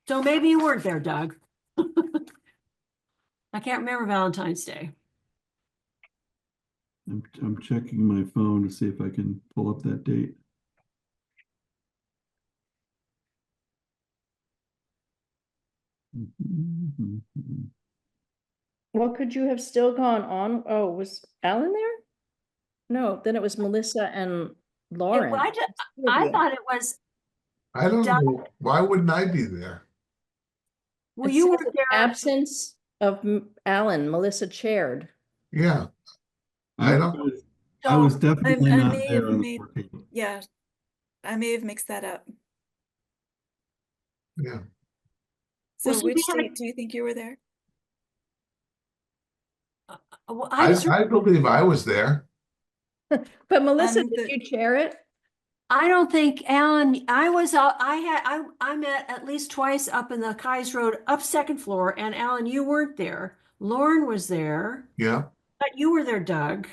B: So maybe you weren't there, Doug. I can't remember Valentine's Day.
H: I'm checking my phone to see if I can pull up that date.
D: Well, could you have still gone on? Oh, was Alan there? No, then it was Melissa and Lauren.
B: I thought it was,
A: I don't
B: Doug-
A: know, why wouldn't I be there?
B: well,
D: It
B: you
D: says
B: weren't
D: in
B: there.
D: absence of Alan, Melissa chaired.
A: Yeah,
H: I
A: I don't,
H: was
B: So
H: definitely
G: I
H: not
G: may
H: there
G: have
H: on the
G: made-
H: 14th.
G: Yeah, I may have mixed that up.
A: yeah,
G: So
B: so we
G: which
B: had a-
G: date do you think you were there?
B: well,
A: I believe I was there.
D: But Melissa, did
G: the-
D: you chair it?
B: I don't think Alan, I met at least twice up in the Kais Road, up second floor, and Alan, you weren't there. Lauren was there,
A: Yeah,
B: but you were there, Doug.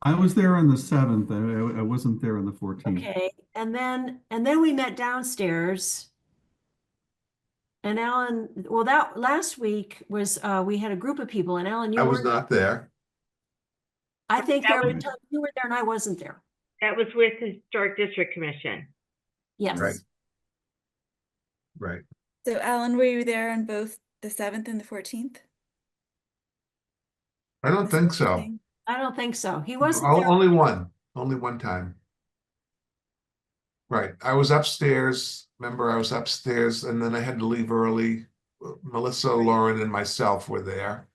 H: I was there on the 7th. I wasn't there on the 14th.
B: Okay, and then we met downstairs. And Alan, well, that last week was, we had a group of people, and Alan, you
A: I was
B: weren't,
A: not there.
B: I think
C: That
B: there were
C: was-
B: times you were there and I wasn't there.
C: That was with the Historic District Commission.
B: Yes.
A: Right. Right.
G: So Alan, were you there on both the 7th and the 14th?
A: I don't think so.
G: Thing?
B: I don't think so. He wasn't
A: Oh,
B: there.
A: only one time. Right, I was upstairs, remember I was upstairs and then I had to leave early. Melissa, Lauren and myself were there.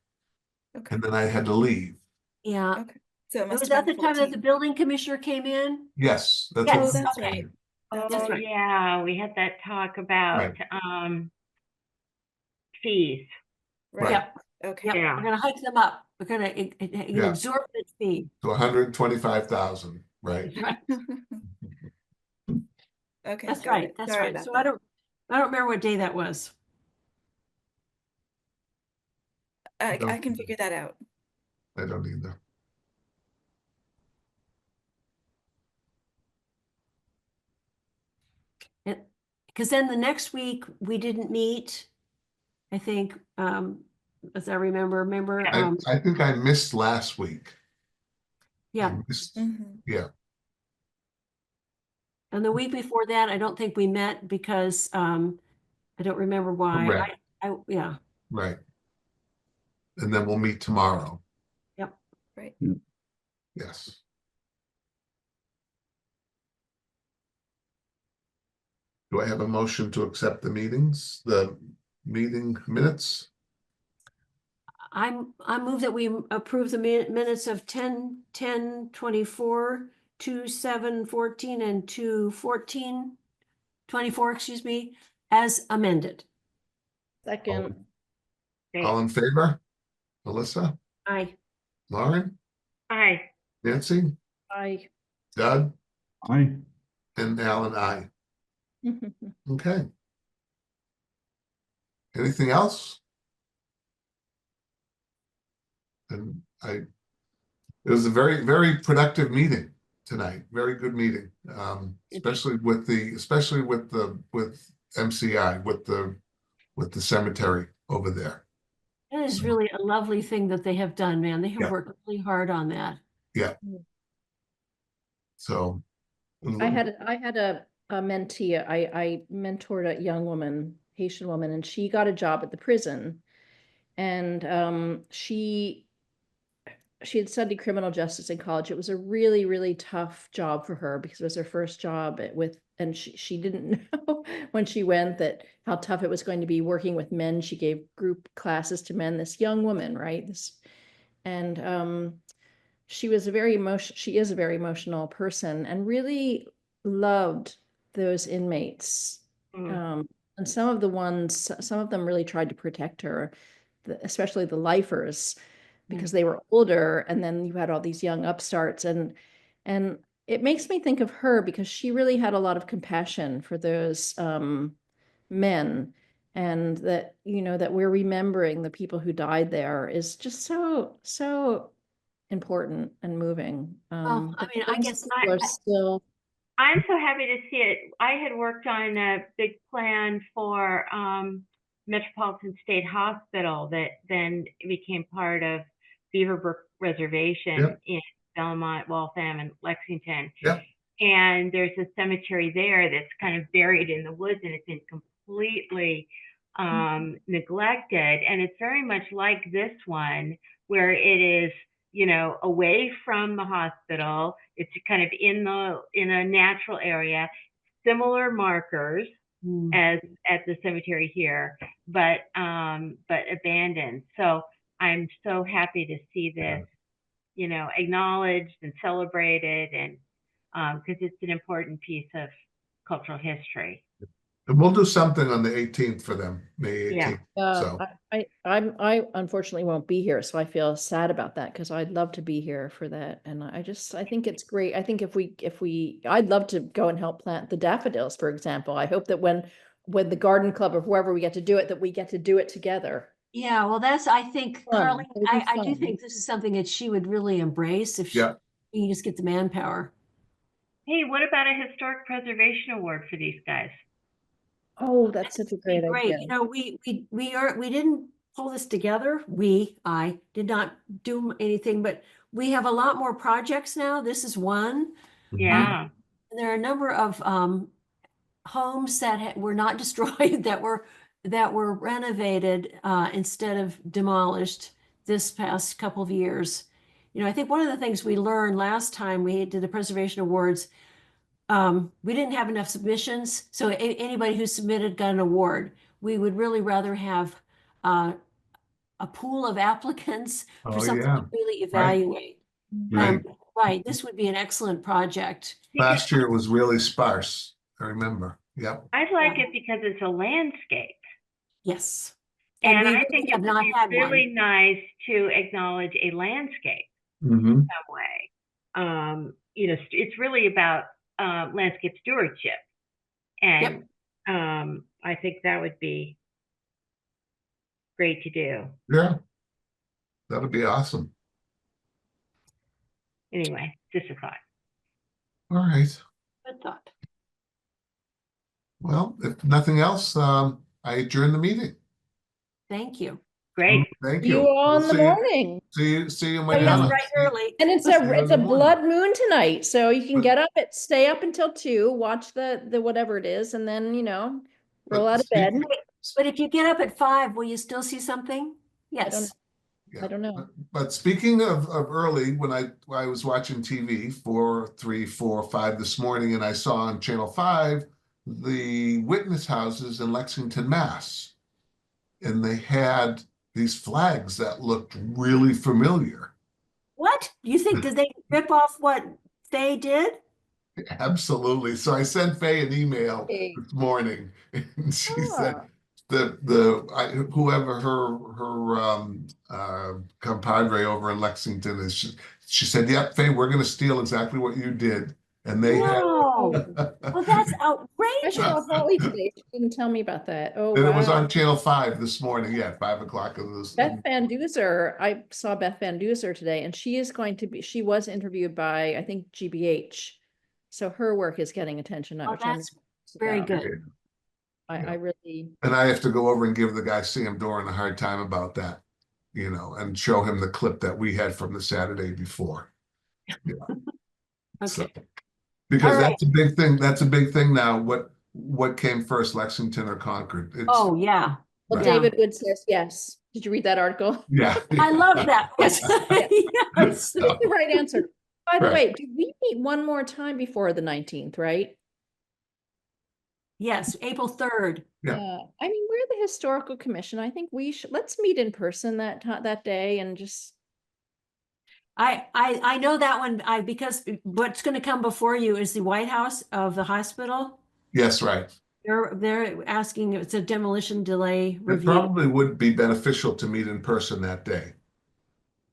G: Okay.
A: And then I had to leave.
B: Yeah.
G: Okay. So it
B: It
G: must
B: was
G: have
B: at the
G: been
B: time that the
G: 14th.
B: building commissioner came in.
A: Yes, that's
B: Yes,
A: what.
G: Oh, that's
B: okay.
G: right. That's
C: Oh,
B: right.
C: yeah, we had that talk about, fees.
G: Right.
B: Yep.
G: Okay.
B: Yep.
C: Yeah.
B: We're gonna hike them up. We're gonna
A: Yeah.
B: exorbitant fee.
A: To 125,000, right?
B: Right.
G: Okay.
B: That's
G: got
B: right.
G: it.
B: That's
G: Sorry
B: right.
G: about
B: So
G: that.
B: I don't remember what day that was.
G: I
A: don't-
G: can figure that out.
A: I don't either.
B: Because then the next week we didn't meet. I think, as I remember,
A: I think I missed last week.
B: yeah.
A: I missed-
G: Mhm.
A: Yeah,
B: And the week before that, I don't think we met because, I don't remember why.
A: Correct.
B: Yeah.
A: right. And then we'll meet tomorrow.
B: Yep.
G: Right.
A: Yes. Do I have a motion to accept the meeting minutes?
B: I move that we approve the minutes of 10/10/24, 2/7/14, and 2/14/24, excuse me, as amended.
D: Second.
A: All in favor? Melissa,
B: Aye.
A: Lauren,
C: Aye.
A: Nancy,
D: I.
A: Doug,
H: Aye.
A: and Alan, I. Okay. Anything else? And it was a very, very productive meeting tonight. Very good meeting. Especially with MCI, with the cemetery over there.
B: That is really a lovely thing that they have done, man. They have
A: Yeah.
B: worked really hard on that.
A: So.
D: I had a mentee. I mentored a young woman, Haitian woman, and she got a job at the prison. And she had studied criminal justice in college. It was a really, really tough job for her because it was her first job and she didn't know when she went that how tough it was going to be working with men. She gave group classes to men, this young woman, right? She is a very emotional person and really loved those inmates. And some of them really tried to protect her, especially the lifers, because they were older, and then you had all these young upstarts, and it makes me think of her because she really had a lot of compassion for those men, and that that we're remembering the people who died there is just so important and moving.
B: I mean, I
D: Those
B: guess
D: people are still
C: I'm so happy to see it. I had worked on a big plan for Metropolitan State Hospital that then became part of Beaverbrook Reservation
A: Yep.
C: in Belmont, Waltham, and Lexington.
A: Yep.
C: And there's a cemetery there that's kind of buried in the woods, and it's been completely neglected. And it's very much like this one, where it is, away from the hospital. It's kind of in a natural area, similar markers as at the cemetery here, but abandoned. So I'm so happy to see this, acknowledged and celebrated, and because it's an important piece of cultural history.
A: And we'll do something on the 18th for them, May 18th. So
D: I unfortunately won't be here, so I feel sad about that because I'd love to be here for that. And I think it's great. I think I'd love to go and help plant the daffodils, for example. I hope that when the garden club or whoever we get to do it, that we get to do it together.
B: Yeah, well, I think,
D: Fun.
B: Carly,
D: It'll be
B: I do
D: fun.
B: think this is something that she would really embrace if
A: Yeah.
B: she can just get the manpower.
C: Hey, what about a historic preservation award for these guys?
D: Oh, that's such a great
B: Great.
D: idea.
B: We didn't pull this together. I did not do anything, but we have a lot more projects now. This is one.
C: Yeah.
B: And there are a number of homes that were not destroyed that were renovated instead of demolished this past couple of years. I think one of the things we learned last time we did the preservation awards, we didn't have enough submissions, so anybody who submitted got an award. We would really rather have a pool of applicants for
A: Oh,
B: something
A: yeah.
B: to really evaluate.
A: Right.
B: Right, this would be an excellent project.
A: Last year it was really sparse, I remember. Yep.
C: I'd like it because it's a landscape.
B: Yes.
C: And
B: we
C: I
B: really
C: think
B: have
C: it
B: not
C: would
B: had
C: be really
B: one.
C: nice to acknowledge a landscape
A: Mm-hmm.
C: some way. It's really about landscape stewardship. And I think that would be great to do.
A: Yeah. That'd be awesome.
C: Anyway, just a thought.
A: All right.
B: Good thought.
A: Well, if nothing else, I adjourn the meeting.
B: Thank you.
C: Great.
A: Thank
D: See you
A: you.
D: all in
A: We'll
D: the morning.
A: See you,
B: Oh,
A: Mariana.
B: yes, right early.
D: And it's
A: See you in
D: it's
A: the
D: a
A: morning.
D: blood moon tonight, so you can
A: But-
D: get up stay up until 2, watch the whatever it is, and then roll out of bed.
B: But if you get up at 5, will you still see something? Yes.
D: I don't know.
A: But speaking of early, when I was watching TV 4, 3, 4, 5 this morning, and I saw on Channel 5 the witness houses in Lexington, Mass. And they had these flags that looked really familiar.
B: What? You think, did they rip off what they did?
A: Absolutely. So I sent Faye an email
D: Hey.
A: this morning, and she said
D: Ah.
A: whoever her compadre over in Lexington is, she said, "Yep, Faye, we're going to steal exactly what you did." And they had,
B: No. Well, that's
D: I
B: outrageous.
D: saw Holly today. She didn't tell me about that. Oh,
A: and it was
D: wow.
A: on Channel 5 this morning. Yeah, 5 o'clock.
D: Beth Van Duzer, I saw Beth Van Duzer today, and she was interviewed by, I think, GBH. So her work is getting attention.
B: Oh,
D: which I'm
B: that's very
D: about.
B: good.
D: I really,
A: And I have to go over and give the guy Sam Doran a hard time about that, and show him the clip that we had from the Saturday before. Yeah. So,
B: Okay.
A: because
B: All right.
A: that's a big thing. That's a big thing now. What came first, Lexington or Concord?
B: Oh, yeah.
D: well,
A: Right.
D: David Wood says yes. Did you read that article?
A: Yeah.
B: I love that. Yes. Yes.
D: That's the right answer. By the
A: Right.
D: way, do we meet one more time before the 19th, right?
B: Yes, April 3rd.
A: Yeah.
D: I mean, we're the historical commission. I think let's meet in person that day and just.
B: I know that one, because what's going to come before you is the White House of the hospital.
A: Yes, right.
B: They're asking, it's a demolition delay
A: It
B: review.
A: probably would be beneficial to meet in person that day,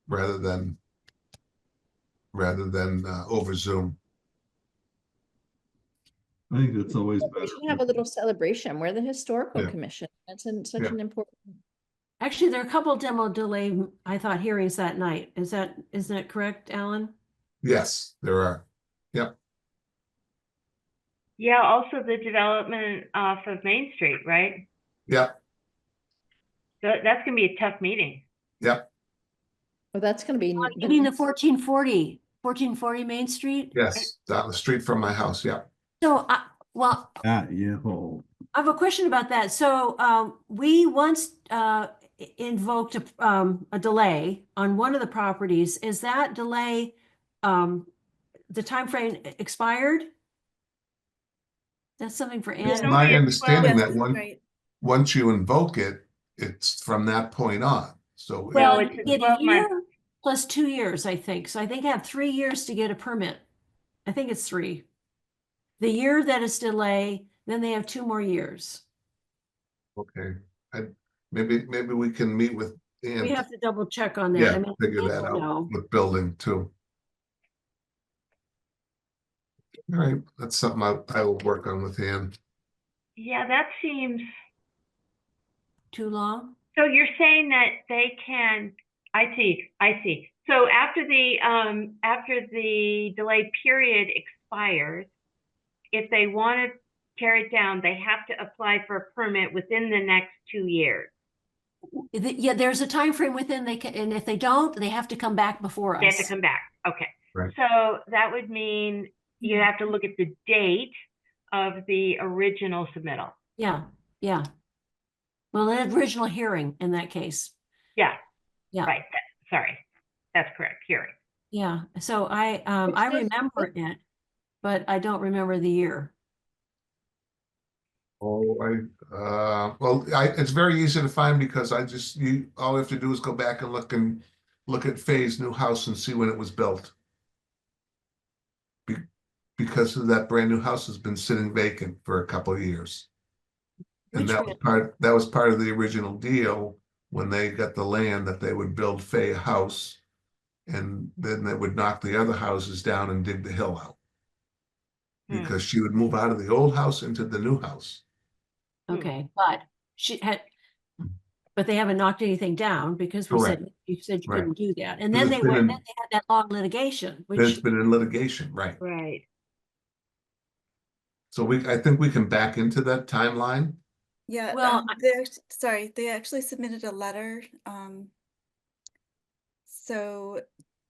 A: rather than over Zoom.
H: I think that's always
D: We
H: better.
D: should have a little celebration. We're the historical
A: Yeah.
D: commission. That's such
A: Yeah.
D: an important.
B: Actually, there are a couple demo delay, I thought, hearings that night. Isn't that correct, Alan?
A: Yes, there are. Yep.
C: Yeah, also the development off of Main Street, right?
A: Yep,
C: So that's gonna be a tough meeting.
A: yep,
D: Well, that's gonna be.
B: You mean the 1440 Main Street?
A: yes, down the street from my house, yep.
B: So, well,
H: Yeah.
B: I have a question about that. So, we once, invoked a delay on one of the properties. Is that delay, the time frame expired? That's something for
C: It's
B: Ann.
A: My
C: only a
A: understanding
C: 12
A: that
G: Right.
A: once you invoke it, it's from that point on, so.
C: Well,
B: Well,
C: it's
B: you
C: a
B: get a
C: 12-month.
B: year plus 2 years, I think. So I think I have 3 years to get a permit. I think it's 3. The year that is delay, then they have 2 more years.
A: Okay, maybe we can meet with
B: We
A: Ann,
B: have to double check on that.
A: yeah,
B: I mean,
A: figure
B: I
A: that
B: don't
A: out
B: know.
A: with building too. All right, that's something I will work on with Ann.
C: Yeah, that seems,
B: Too long?
C: so you're saying that they can, I see. So after the delay period expires, if they want to tear it down, they have to apply for a permit within the next 2 years.
B: Yeah, there's a time frame within they can, and if they don't, they have to come back before
C: They have to
B: us.
C: come back. Okay.
A: Right.
C: So that would mean you have to look at the date of the original submittal.
B: Yeah, yeah. Well, the original hearing in that case.
C: Yeah.
B: Yeah.
C: Right. Sorry. That's correct. Hearing.
B: Yeah, so I
D: Which is-
B: remember it, but I don't remember the year.
A: Oh, it's very easy to find because all we have to do is go back and look at Faye's new house and see when it was built. Because of that brand new house has been sitting vacant for a couple of years. And
B: Which
A: that was part of the original deal when they got the land, that they would build Faye a house. And then they would knock the other houses down and dig the hill out. Because she would move out of the old house into the new house.
B: Okay, but but they haven't knocked anything down because
A: Correct.
B: you said you
A: Right.
B: couldn't do that. And
A: Because
B: then
A: it's
B: they
A: been
B: had that long litigation,
A: It's
B: which,
A: been in litigation, right?
C: Right.
A: So I think we can back into that timeline.
G: Yeah,
B: Well,
G: they actually submitted a letter. So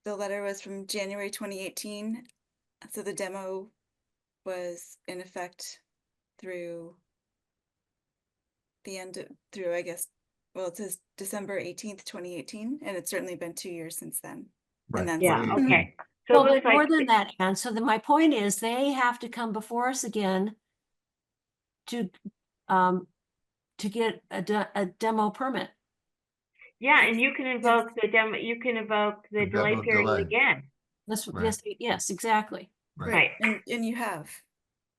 G: the letter was from January 2018. So the demo was in effect through I guess, well, it says December 18th, 2018, and it's certainly been 2 years since then.
A: Right.
G: And then
C: Yeah.
G: some.
C: Okay. So
B: well,
C: it looks
B: but more
C: like
B: than that, and so then my point is they have to come before us again to get a demo permit.
C: yeah, and you can invoke the demo. You can invoke the
A: The
C: delay
A: demo
C: period
A: delay.
C: again.
B: That's
A: Right.
B: yes, exactly.
C: Right.
G: And you have.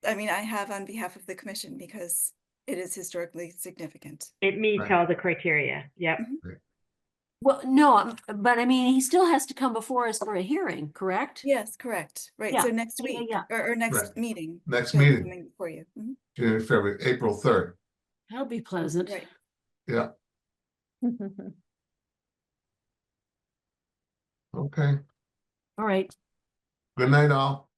G: I mean, I have on behalf of the commission because it is historically significant.
C: It meets
A: Right.
C: all the criteria. Yep.
B: Well, no, but I mean, he still has to come before us for a hearing, correct?
G: Yes, correct. Right.
B: Yeah.
G: So next
B: Yeah,
G: week
B: yeah.
G: or next
A: Right.
G: meeting.
A: Next
G: he'll be
A: meeting.
G: coming For you. Mhm.
A: January, February, April 3rd.
B: That'll be pleasant.
G: Right.
A: Yeah, okay.
B: All right.
A: Good night, all.